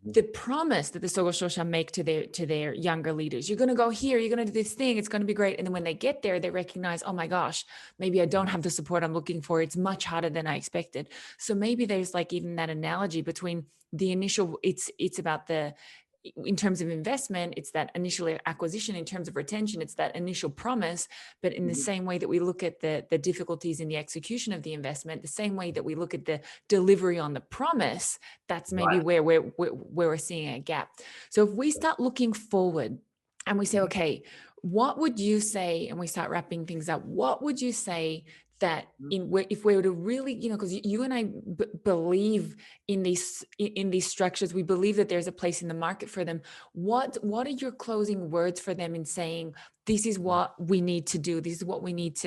The promise that the Sogo Shosha make to their younger leaders, you're going to go here, you're going to do this thing, it's going to be great. And then when they get there, they recognize, oh my gosh, maybe I don't have the support I'm looking for. It's much harder than I expected. So maybe there's like even that analogy between the initial, it's about in terms of investment, it's that initial acquisition. In terms of retention, it's that initial promise. But in the same way that we look at the difficulties in the execution of the investment, the same way that we look at the delivery on the promise, that's maybe where we're seeing a gap. So if we start looking forward and we say, okay, what would you say, and we start wrapping things up, what would you say that if we were to really, because you and I believe in these structures, we believe that there's a place in the market for them. What are your closing words for them in saying, this is what we need to do. This is what we need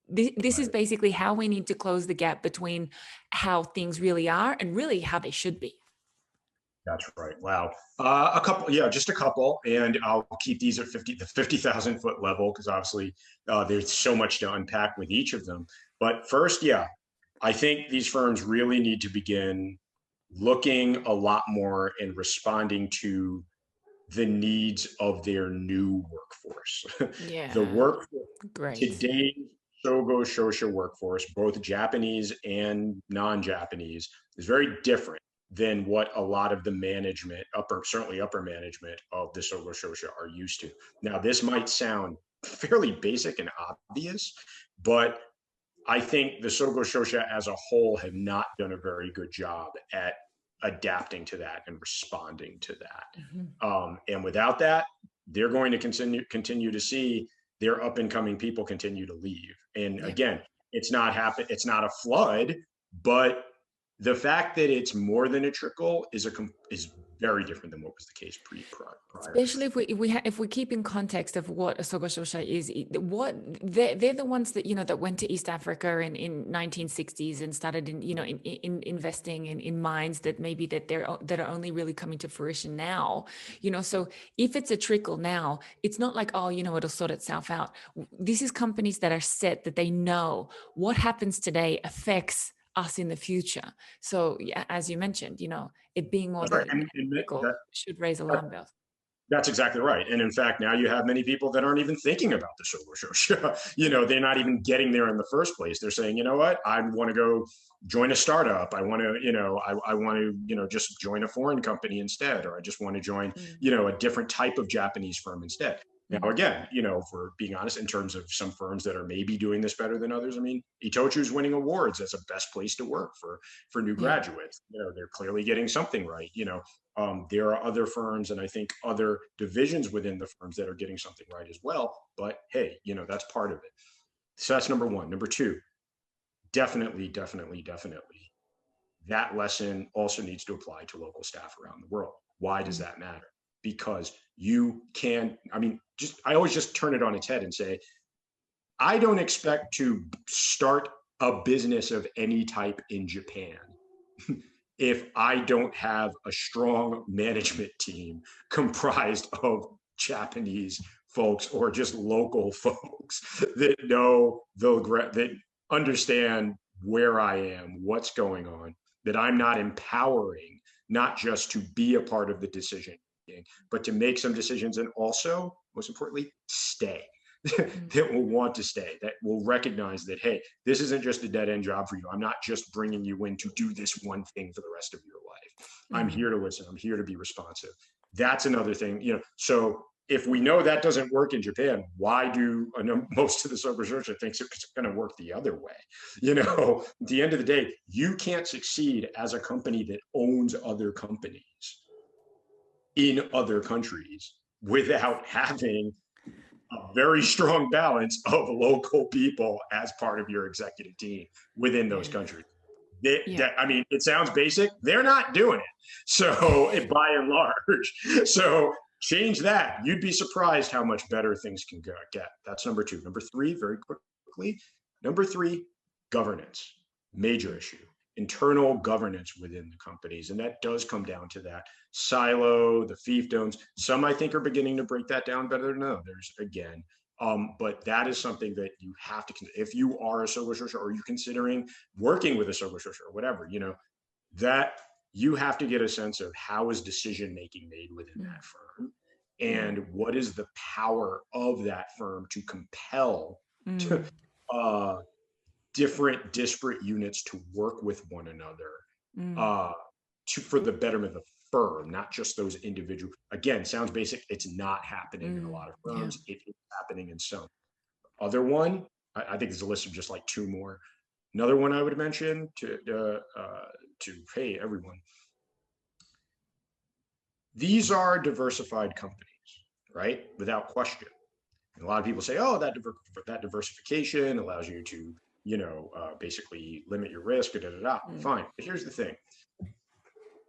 this is basically how we need to close the gap between how things really are and really how they should be. That's right. Wow. A couple, yeah, just a couple, and I'll keep these at the 50,000 foot level because obviously there's so much to unpack with each of them. But first, yeah, I think these firms really need to begin looking a lot more and responding to the needs of their new workforce. The Yeah, workforce great. today's Sogo Shosha workforce, both Japanese and non-Japanese, is very different than what a lot of the management, certainly upper management of the Sogo Shosha are used to. Now, this might sound fairly basic and obvious, but I think the Sogo Shosha as a whole have not done a very good job at adapting to that and responding to that. And without that, they're going to continue to see their up and coming people continue to leave. And Yeah. again, it's not a flood, but the fact that it's more than a trickle is very different than what was the case prior. Especially if we keep in context of what a Sogo Shosha is, they're the ones that that went to East Africa in 1960s and started in investing in mines that are only really coming to fruition now. So if it's a trickle now, it's not like, oh, it'll sort itself out. This is companies that are set, that they know what happens today affects us in the future. So yeah, as you mentioned, it being more Right. than trickle should raise alarm bells. That's exactly right. And in fact, now you have many people that aren't even thinking about the Sogo Shosha. They're not even getting there in the first place. They're saying, you know what, I want to go join a startup. I want to, I want to, just join a foreign company instead, or I just want to join, a different type of Japanese firm instead. Now, again, if we're being honest, in terms of some firms that are maybe doing this better than others, I mean, Itochu's winning awards as a best place to work for new graduates. They're clearly getting something right. There are other firms and I think other divisions within the firms that are getting something right as well. But hey, that's part of it. So that's number one. Number two, definitely, that lesson also needs to apply to local staff around the world. Why does that matter? Because I always just turn it on its head and say, I don't expect to start a business of any type in Japan if I don't have a strong management team comprised of Japanese folks or just local folks that that understand where I am, what's going on, that I'm not empowering, not just to be a part of the decision, but to make some decisions and also, most importantly, stay. That will want to stay, that will recognize that, hey, this isn't just a dead end job for you. I'm not just bringing you in to do this one thing for the rest of your life. I'm here to listen. I'm here to be responsive. That's another thing, so if we know that doesn't work in Japan, why do most of the Sogo Shosha thinks it's going to work the other way? At the end of the day, you can't succeed as a company that owns other companies in other countries without having a very strong balance of local people as part of your executive team within those countries. It sounds basic. They're not doing it. So by and large, so change that. You'd be surprised how much better things can get. That's number two. Number three, very quickly. Number three, governance. Major issue. Internal governance within the companies. And that does come down to that silo, the fiefdoms. Some I think are beginning to break that down better than others, again. But that is something that you have to, if you are a Sogo Shosha or you're considering working with a Sogo Shosha or whatever, that you have to get a sense of how is decision making made within that firm and what is the power of that firm to compel different disparate units to work with one another for the betterment of the firm, not just those individual. Again, sounds basic. It's not happening in a lot of firms. It is happening in some. Other one, I think there's a list of just like two more. Another one I would mention to hey, everyone. These are diversified companies, right? Without question. And a lot of people say, oh, that diversification allows you to basically limit your risk, Fine. But here's the thing.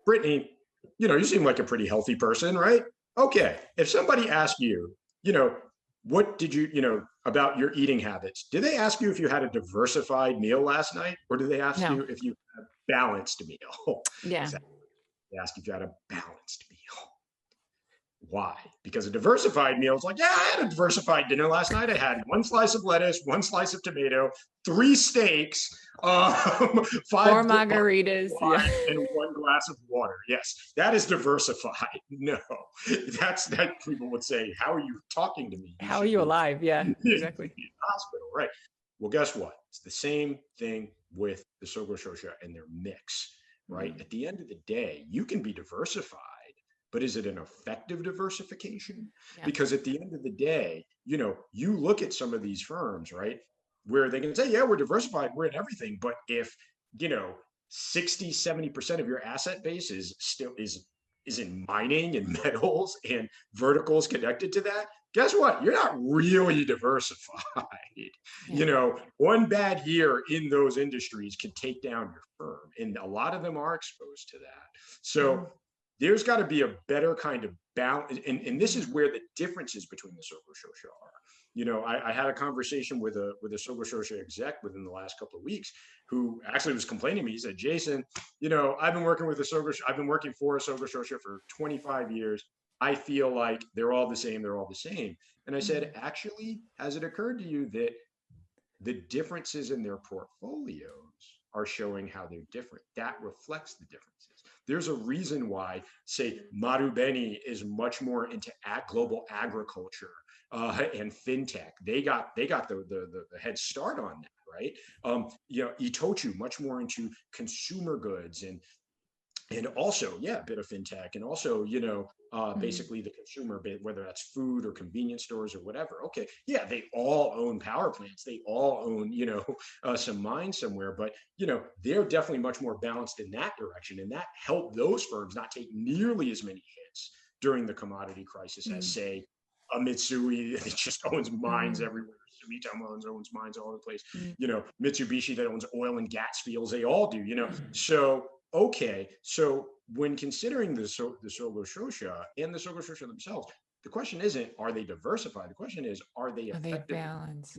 Brittany, you seem like a pretty healthy person, right? Okay. If somebody asked you, what did you, about your eating habits, did they ask you if you had a diversified meal last night? Or did they ask you if you had a balanced meal? Yeah. ask if you had a balanced meal. Why? Because a diversified meal is like, yeah, I had a diversified dinner last night. I had one slice of lettuce, one slice of tomato, 3 steaks, 5 4 margaritas, yeah, and 1 glass of water. Yes, that is diversified. No, that people would say, how are you talking to me? How are you alive? Yeah, exactly. Hospital, right? Well, guess what? It's the same thing with the Sogo Shosha and their mix, right? At the end of the day, you can be diversified, but is it an effective diversification? Yeah. Because at the end of the day, you look at some of these firms, right, where they can say, yeah, we're diversified, we're in everything. But if, 60, 70% of your asset base is still is in mining and metals and verticals connected to that, guess what? You're not really diversified. Yeah. One bad year in those industries can take down your firm. And a lot of them are exposed to that. So there's got to be a better kind of balance. And this is where the differences between the Sogo Shosha are. I had a conversation with a Sogo Shosha exec within the last couple of weeks who actually was complaining to me. He said, Jason, I've been working with I've been working for a Sogo Shosha for 25 years. I feel like they're all the same. They're all the same. And I said, actually, has it occurred to you that the differences in their portfolios are showing how they're different? That reflects the differences. There's a reason why, say, Marubeni is much more into global agriculture and fintech. They got the head start on that, right? Itochu much more into consumer goods and also, a bit of fintech, and also, basically the consumer bit, whether that's food or convenience stores or whatever. Okay, yeah, they all own power plants. They all own, some mines somewhere, but, they're definitely much more balanced in that direction. And that helped those firms not take nearly as many hits during the commodity crisis as, say, a Mitsui that just owns mines everywhere. Sumitomo owns mines all over the place. Mitsubishi that owns oil and gas fields. They all do, So, okay, so when considering the Sogo Shosha and the Sogo Shosha themselves, the question isn't, are they diversified? The question is, are they effectively balanced?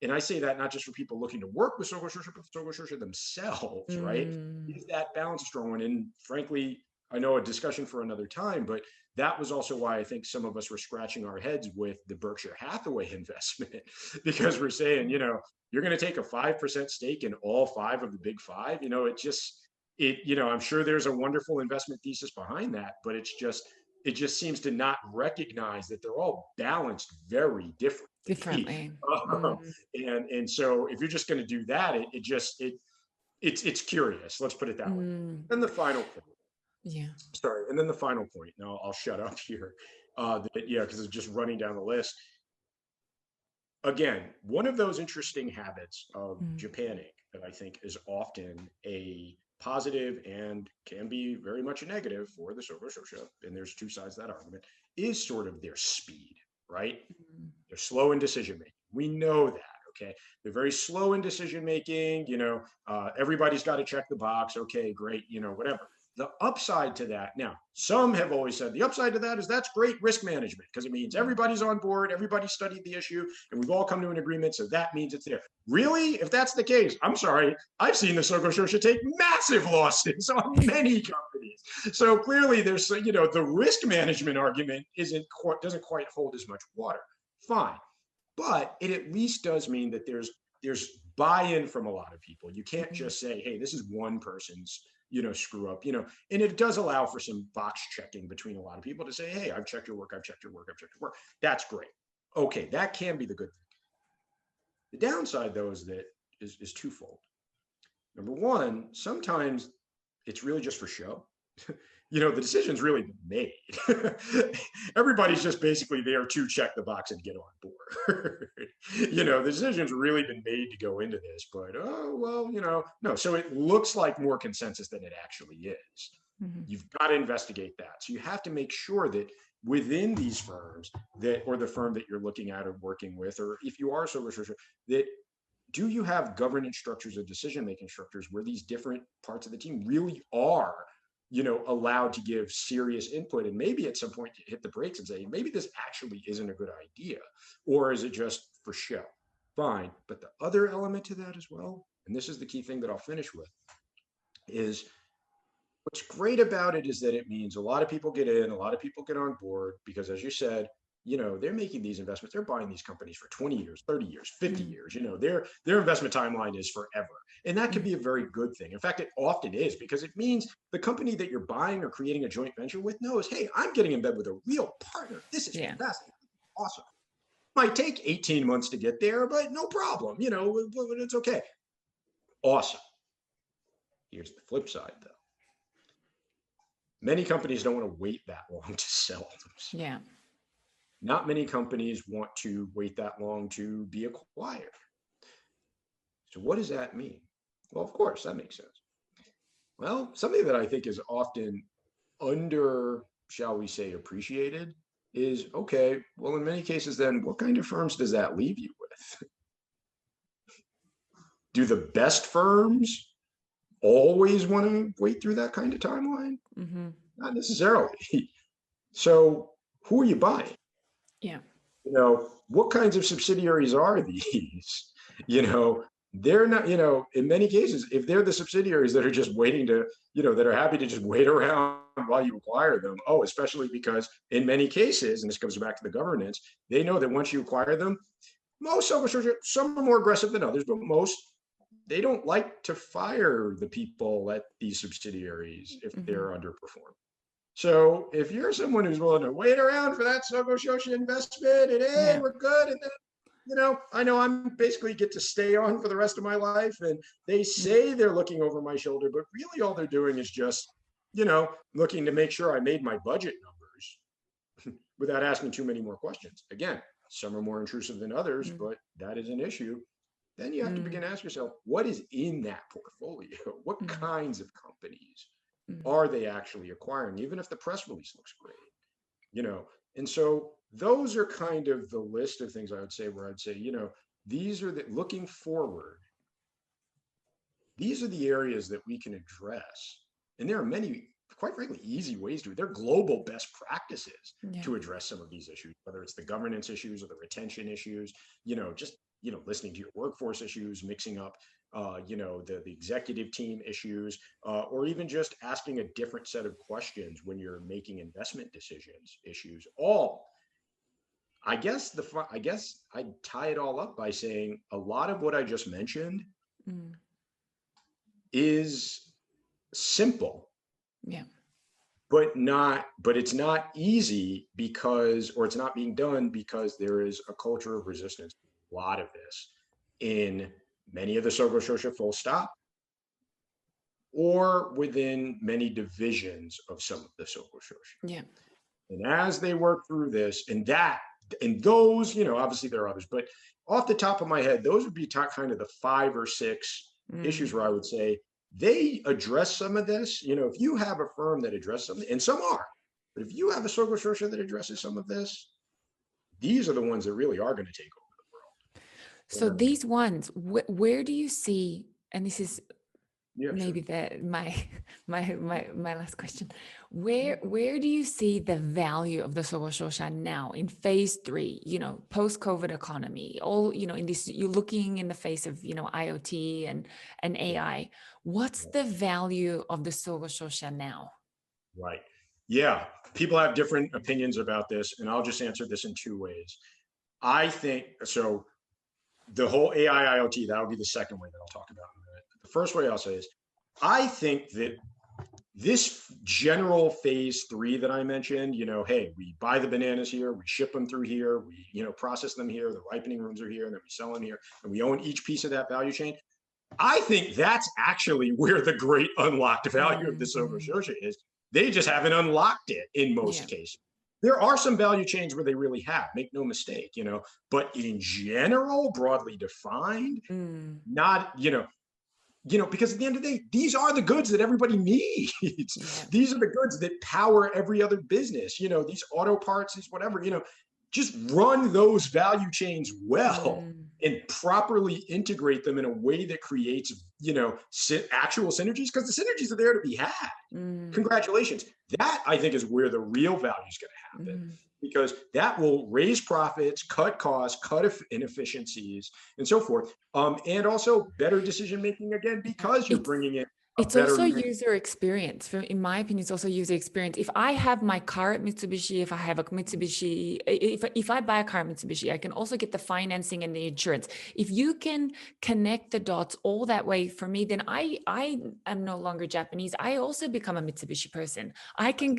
And I say that not just for people looking to work with Sogo Shosha, but Sogo Shosha themselves, right? Is that balance strong? And frankly, I know a discussion for another time, but that was also why I think some of us were scratching our heads with the Berkshire Hathway investment, because we're saying, you're going to take a 5% stake in all 5 of the big 5. I'm sure there's a wonderful investment thesis behind that, but it just seems to not recognize that they're all balanced very differently. And so if you're just going to do that, it's curious. Let's put it that way. And the final point. Sorry. And then the final point. Now I'll shut up here. Because it's just running down the list. Again, one of those interesting habits of Japan Inc. that I think is often a positive and can be very much a negative for the Sogo Shosha, and there's 2 sides to that argument, is sort of their speed, right? They're slow in decision making. We know that. Okay, they're very slow in decision making. Everybody's got to check the box. Okay, great. Whatever. The upside to that, now, some have always said the upside to that is that's great risk management, because it means everybody's on board, everybody studied the issue, and we've all come to an agreement, so that means it's there. Really? If that's the case, I'm sorry, I've seen the Sogo Shosha take massive losses on many companies. So clearly there's, the risk management argument doesn't quite hold as much water. Fine. But it at least does mean that there's buy-in from a lot of people. You can't just say, hey, this is one person's screw up, and it does allow for some box checking between a lot of people to say, hey, I've checked your work, I've checked your work, I've checked your work. That's great. Okay, that can be the good thing. The downside, though, is twofold. Number one, sometimes it's really just for show. The decision's really been made. Everybody's just basically there to check the box and get on board. The decision's really been made to go into this, but no. So it looks like more consensus than it actually is. You've got to investigate that. So you have to make sure that within these firms or the firm that you're looking at or working with, or if you are a Sogo Shosha, that do you have governance structures or decision-making structures where these different parts of the team really are allowed to give serious input, and maybe at some point you hit the brakes and say, maybe this actually isn't a good idea, or is it just for show? Fine. But the other element to that as well, and this is the key thing that I'll finish with, is What's great about it is that it means a lot of people get in, a lot of people get on board, because as you said, they're making these investments, they're buying these companies for 20 years, 30 years, 50 years, their investment timeline is forever. And that can be a very good thing. In fact, it often is, because it means the company that you're buying or creating a joint venture with knows, hey, I'm getting in bed with a real partner. This is fantastic. Awesome. Might take 18 months to get there, but no problem. It's okay. Awesome. Here's the flip side, though. Many companies don't want to wait that long to sell themselves. Yeah. Not many companies want to wait that long to be acquired. So what does that mean? Well, of course, that makes sense. Well, something that I think is often under, shall we say, appreciated is, okay, well, in many cases, then what kind of firms does that leave you with? Do the best firms always want to wait through that kind of timeline? Mm-hmm. Not necessarily. So who are you buying? Yeah. What kinds of subsidiaries are these? They're not, in many cases, if they're the subsidiaries that are just waiting to, that are happy to just wait around while you acquire them. Oh, especially because in many cases, and this comes back to the governance, they know that once you acquire them, most Sogo Shosha, some are more aggressive than others, but most, they don't like to fire the people at these subsidiaries if they're underperforming. So if you're someone who's willing to wait around for that Sogo Shosha investment and hey, we're good, and then I know I'm basically get to stay on for the rest of my life, and they say they're looking over my shoulder, but really all they're doing is just, looking to make sure I made my budget numbers without asking too many more questions. Again, some are more intrusive than others, but that is an issue. Then you have to begin to ask yourself, what is in that portfolio? What kinds of companies are they actually acquiring, even if the press release looks great? And so those are kind of the list of things I would say, where I'd say, these are looking forward. These are the areas that we can address. And there are many, quite frankly, easy ways to. They're global best practices to address some of these issues, whether it's the governance issues or the retention issues, just, listening to your workforce issues, mixing up, the executive team issues, or even just asking a different set of questions when you're making investment decisions issues. I guess I'd tie it all up by saying a lot of what I just mentioned is simple. Yeah. But it's not easy or it's not being done because there is a culture of resistance. A lot of this in many of the Sogo Shosha, full stop, or within many divisions of some of the Sogo Shosha. Yeah. And as they work through this, and those, obviously there are others, but off the top of my head, those would be kind of the 5 or 6 issues where I would say they address some of this. If you have a firm that addresses something, and some are, but if you have a Sogo Shosha that addresses some of this, these are the ones that really are going to take over. So these ones, where do you see, and this is maybe my last question, where do you see the value of the Sogo Shosha now in phase 3, post-COVID economy, all, in this, you're looking in the face of, IoT and AI, what's the value of the Sogo Shosha now? Right. Yeah. People have different opinions about this, and I'll just answer this in 2 ways. I think, so the whole AI IoT, that'll be the second way that I'll talk about in a minute. The first way I'll say is, I think that this general phase 3 that I mentioned, hey, we buy the bananas here, we ship them through here, we, process them here, the ripening rooms are here, and then we sell them here, and we own each piece of that value chain. I think that's actually where the great unlocked value of the Sogo Shosha is. They just haven't unlocked it in most cases. There are some value chains where they really have, make no mistake, but in general, broadly defined, not, because at the end of the day, these are the goods that everybody needs. These are the goods that power every other business, these auto parts, these whatever, just run those value chains well and properly integrate them in a way that creates, actual synergies, because the synergies are there to be had. Congratulations. That, I think, is where the real value is going to happen, because that will raise profits, cut costs, cut inefficiencies, and so forth. And also better decision making, again, because you're bringing in a It's better also user experience. In my opinion, it's also user experience. If I have my car at Mitsubishi, if I have a Mitsubishi, if I buy a car at Mitsubishi, I can also get the financing and the insurance. If you can connect the dots all that way for me, then I am no longer Japanese. I also become a Mitsubishi person. I can,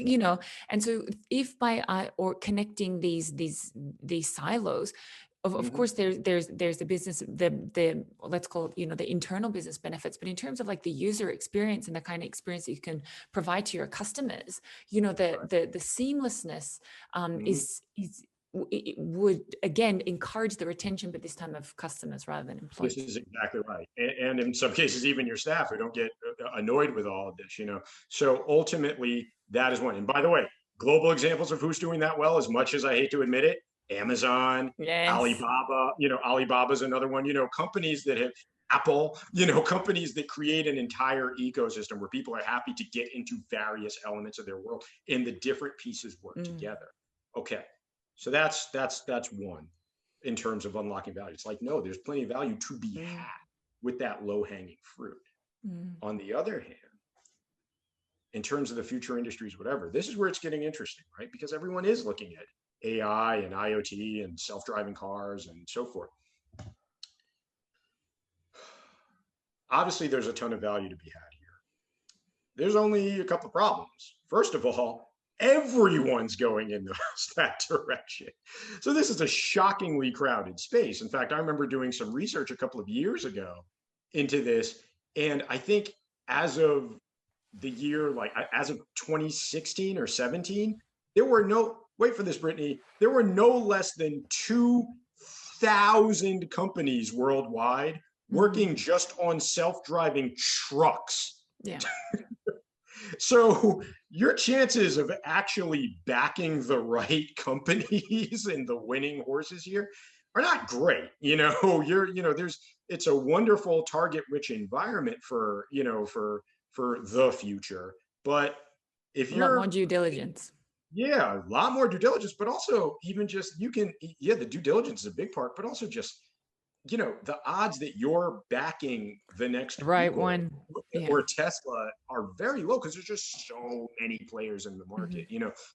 and so if or connecting these silos, of course there's the business, the let's call it, the internal business benefits, but in terms of like the user experience and the kind of experience that you can provide to your customers, the seamlessness is it would again encourage the retention, but this time of customers rather than This employees. is exactly right. And in some cases, even your staff who don't get annoyed with all of this, So ultimately, that is one. And by the way, global examples of who's doing that well, as much as I hate to admit it, Amazon, Yes. Alibaba, Alibaba's another one, companies that have Apple, companies that create an entire ecosystem where people are happy to get into various elements of their world and the different pieces work together. Okay. So that's one in terms of unlocking value. It's like, no, there's plenty of value to be had with that low hanging fruit. On the other hand, in terms of the future industries, whatever, this is where it's getting interesting, right? Because everyone is looking at AI and IoT and self-driving cars and so forth. Obviously, there's a ton of value to be had here. There's only a couple of problems. First of all, everyone's going in that direction. So this is a shockingly crowded space. In fact, I remember doing some research a couple of years ago into this. And I think as of the year, like as of 2016 or 17, there were wait for this, Brittany, there were no less than 2,000 companies worldwide working just on self-driving trucks. Yeah. So your chances of actually backing the right companies and the winning horses here are not great. It's a wonderful target-rich environment for the future. But if you're a lot more due diligence. Yeah, a lot more due diligence, but also even just the due diligence is a big part, but also just the odds that you're backing the next right Google one or Tesla are very low because there's just so many players in the market.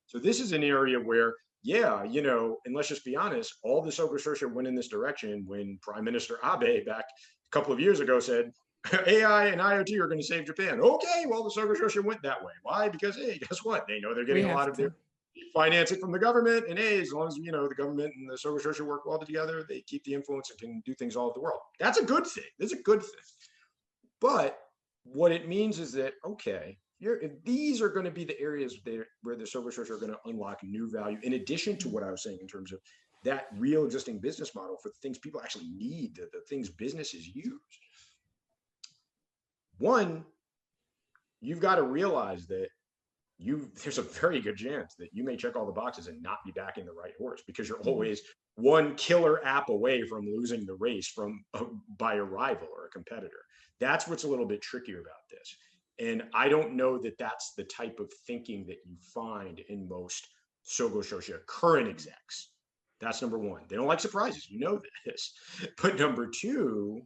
So this is an area where, and let's just be honest, all the Sogo Shosha went in this direction when Prime Minister Abe back a couple of years ago said AI and IoT are going to save Japan. Okay, well, the Sogo Shosha went that way. Why? Because, hey, guess what? They know they're getting a lot of their financing from the government, and hey, as long as the government and the Sogo Shosha work well together, they keep the influence and can do things all over the world. That's a good thing. That's a good thing. But what it means is that, okay, these are going to be the areas where the Sogo Shosha are going to unlock new value, in addition to what I was saying in terms of that real existing business model for the things people actually need, the things businesses use. One, you've got to realize that there's a very good chance that you may check all the boxes and not be backing the right horse, because you're always one killer app away from losing the race by a rival or a competitor. That's what's a little bit trickier about this. And I don't know that that's the type of thinking that you find in most Sogo Shosha current execs. That's number one. They don't like surprises. You know this. But number two,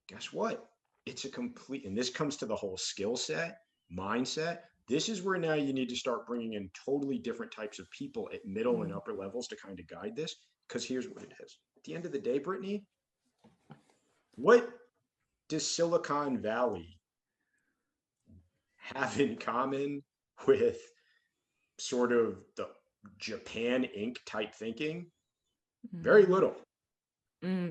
guess what? It's a complete, and this comes to the whole skill set, mindset. This is where now you need to start bringing in totally different types of people at middle and upper levels to kind of guide this. Because here's what it is. At the end of the day, Brittany, what does Silicon Valley have in common with sort of the Japan Inc. type thinking? Very little.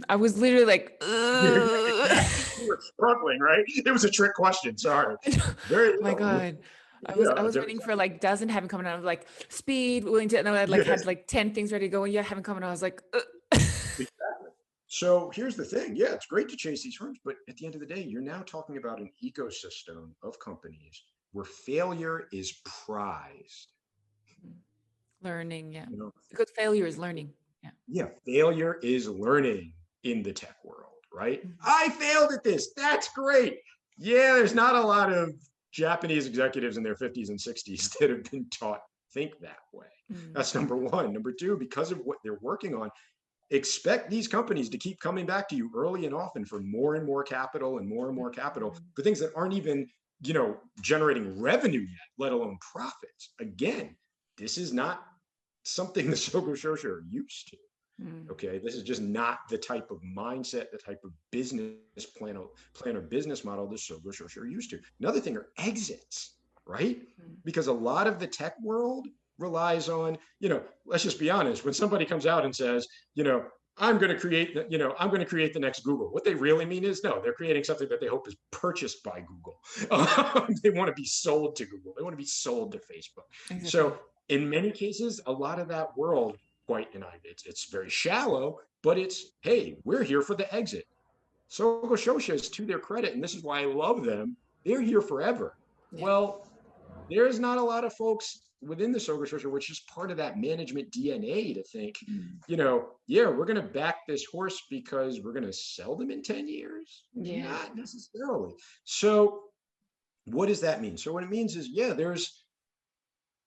I was literally like, you were struggling, right? It was a trick question. Sorry. Very little. my God. I was waiting for like doesn't have in common. I was like speed, willing to, and I had like 10 things ready to go. And yeah, have in common. I was like, exactly. So here's the thing. Yeah, it's great to chase these firms, but at the end of the day, you're now talking about an ecosystem of companies where failure is prized. Learning, yeah. Because failure is learning. Yeah, failure is learning in the tech world, right? I failed at this. That's great. Yeah, there's not a lot of Japanese executives in their 50s and 60s that have been taught think that way. That's number one. Number two, because of what they're working on, expect these companies to keep coming back to you early and often for more and more capital and more capital for things that aren't even generating revenue yet, let alone profits. Again, this is not something the Sogo Shosha are used to. Okay, this is just not the type of mindset, the type of business plan or business model the Sogo Shosha are used to. Another thing are exits, right? Because a lot of the tech world relies on, let's just be honest, when somebody comes out and says, I'm going to create the next Google. What they really mean is, no, they're creating something that they hope is purchased by Google. They want to be sold to Google. They want to be sold to Facebook. Exactly. So in many cases, a lot of that world, it's very shallow, but it's, hey, we're here for the exit. Sogo Shosha is, to their credit, and this is why I love them, they're here forever. Yeah. Well, there's not a lot of folks within the Sogo Shosha, which is part of that management DNA, to think, we're going to back this horse because we're going to sell them in 10 years. Yeah. Not necessarily. So what does that mean? So what it means is, there's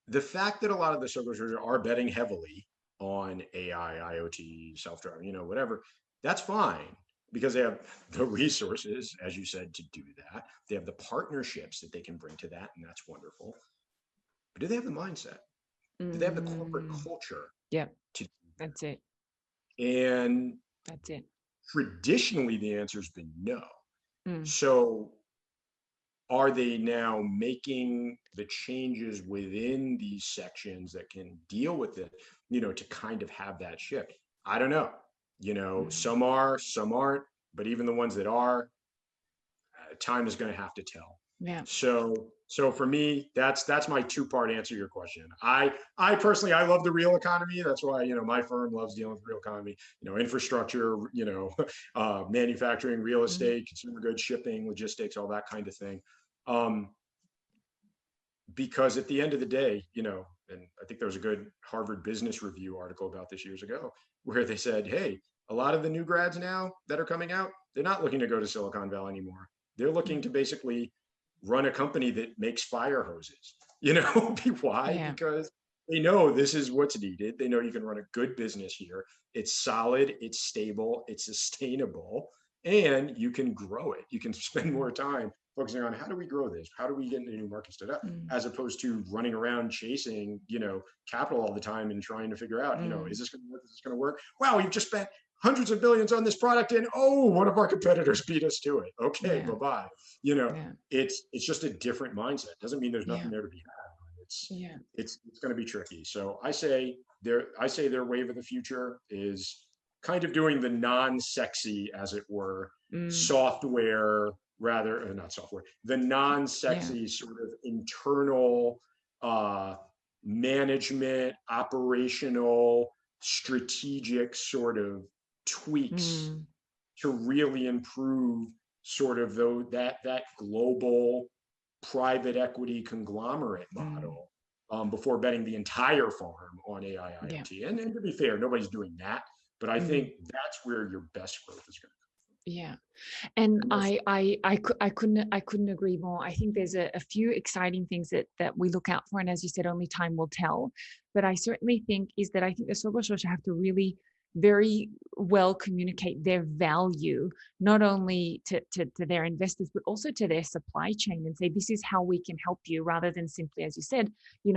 the fact that a lot of the Sogo Shosha are betting heavily on AI, IoT, self-driving, whatever, that's fine, because they have the resources, as you said, to do that. They have the partnerships that they can bring to that, and that's wonderful. But do they have the mindset? Do they have the corporate culture? Yeah, that's it. And that's it. Traditionally, the answer has been no. So are they now making the changes within these sections that can deal with it, to kind of have that shift? I don't know. Some are, some aren't, but even the ones that are, time is going to have to tell. Yeah. So for me, that's my two-part answer to your question. I personally, I love the real economy. That's why, my firm loves dealing with the real economy, infrastructure, manufacturing, real estate, consumer goods, shipping, logistics, all that kind of thing. Because at the end of the day, and I think there was a good Harvard Business Review article about this years ago, where they said, hey, a lot of the new grads now that are coming out, they're not looking to go to Silicon Valley anymore. They're looking to basically run a company that makes fire hoses. Why? Yeah. Because they know this is what's needed. They know you can run a good business here. It's solid, it's stable, it's sustainable, and you can grow it. You can spend more time focusing on, how do we grow this? How do we get into new markets to that? As opposed to running around chasing, capital all the time and trying to figure out, is this going to work? Is this going to work? Wow, we've just spent hundreds of billions on this product, and one of our competitors beat us to it. Okay, bye-bye. It's just a different mindset. Doesn't mean there's nothing there to be had. It's going to be tricky. So I say their wave of the future is kind of doing the non-sexy, as it were, software, rather, not software, the non-sexy sort of internal management, operational, strategic sort of tweaks to really improve sort of that global private equity conglomerate model, before betting the entire farm on AI, IoT. Yeah. And to be fair, nobody's doing that, but I think that's where your best growth is going to come from. Yeah. And I couldn't agree more. I think there's a few exciting things that we look out for. And as you said, only time will tell. But I certainly think the Sogo Shosha have to really very well communicate their value, not only to their investors, but also to their supply chain, and say, this is how we can help you, rather than simply, as you said,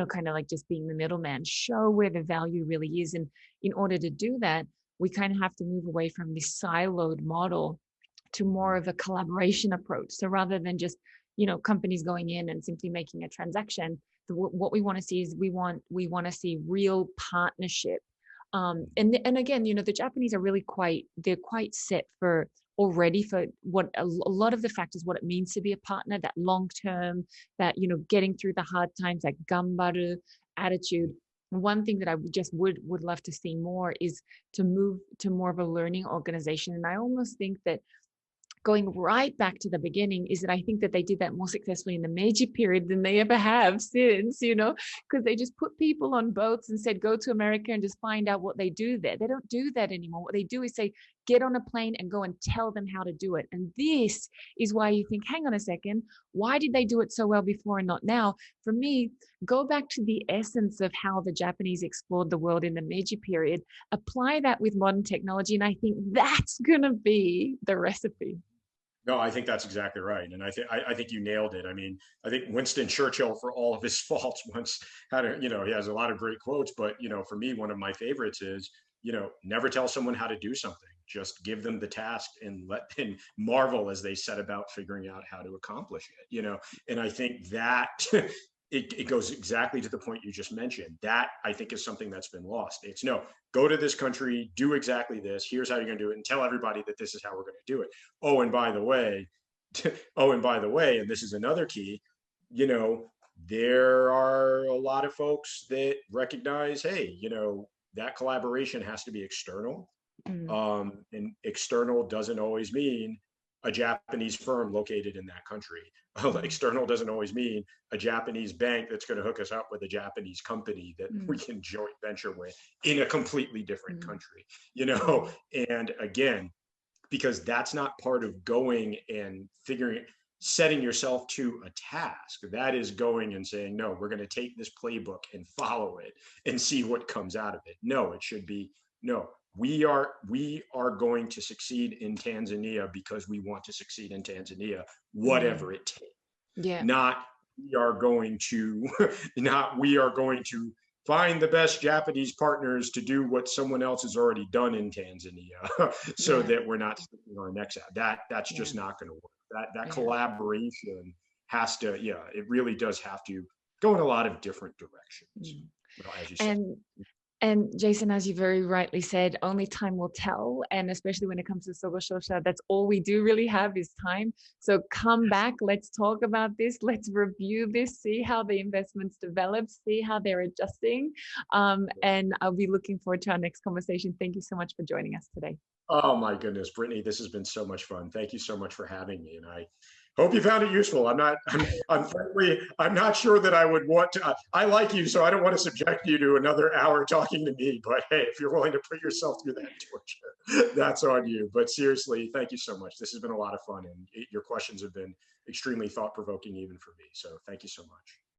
kind of like just being the middleman. Show where the value really is. And in order to do that, we kind of have to move away from this siloed model to more of a collaboration approach. So rather than just, companies going in and simply making a transaction, what we want to see is we want to see real partnership. And again, the Japanese are really quite set for what a lot of the factors, what it means to be a partner, that long term, that, getting through the hard times, that gambaru attitude. One thing that I would love to see more is to move to more of a learning organization. And I almost think that going right back to the beginning is that I think that they did that more successfully in the Meiji period than they ever have since, because they just put people on boats and said, go to America and just find out what they do there. They don't do that anymore. What they do is say, get on a plane and go and tell them how to do it. And this is why you think, hang on a second, why did they do it so well before and not now? For me, go back to the essence of how the Japanese explored the world in the Meiji period, apply that with modern technology, and I think that's going to be the recipe. No, I think that's exactly right, and I think you nailed it. I mean, I think Winston Churchill, for all of his faults, once had a, he has a lot of great quotes, but for me, one of my favorites is, never tell someone how to do something. Just give them the task and let them marvel as they set about figuring out how to accomplish it. And I think that it goes exactly to the point you just mentioned. That I think is something that's been lost. It's no, go to this country, do exactly this. Here's how you're going to do it, and tell everybody that this is how we're going to do it. Oh, and by the way, and this is another key. There are a lot of folks that recognize, hey, that collaboration has to be external. And external doesn't always mean a Japanese firm located in that country. External doesn't always mean a Japanese bank that's going to hook us up with a Japanese company that we can joint venture with in a completely different country, and again, because that's not part of going and setting yourself to a task. That is going and saying, no, we're going to take this playbook and follow it and see what comes out of it. No, it should be, no, we are going to succeed in Tanzania because we want to succeed in Tanzania, whatever it takes. Yeah. Not we are going to find the best Japanese partners to do what someone else has already done in Tanzania, so that we're not sticking our necks out. That's just not going to work. That collaboration has to, it really does have to go in a lot of different directions. Well, as you said. And Jason, as you very rightly said, only time will tell. And especially when it comes to Sogo Shosha, that's all we do really have is time. So come back, let's talk about this. Let's review this, see how the investments develop, see how they're adjusting. And I'll be looking forward to our next conversation. Thank you so much for joining us today. Oh my goodness, Brittany, this has been so much fun. Thank you so much for having me. And I hope you found it useful. I'm not sure that I would want to, I like you, so I don't want to subject you to another hour talking to me, but hey, if you're willing to put yourself through that torture, that's on you. But seriously, thank you so much. This has been a lot of fun, and your questions have been extremely thought-provoking even for me. So thank you so much.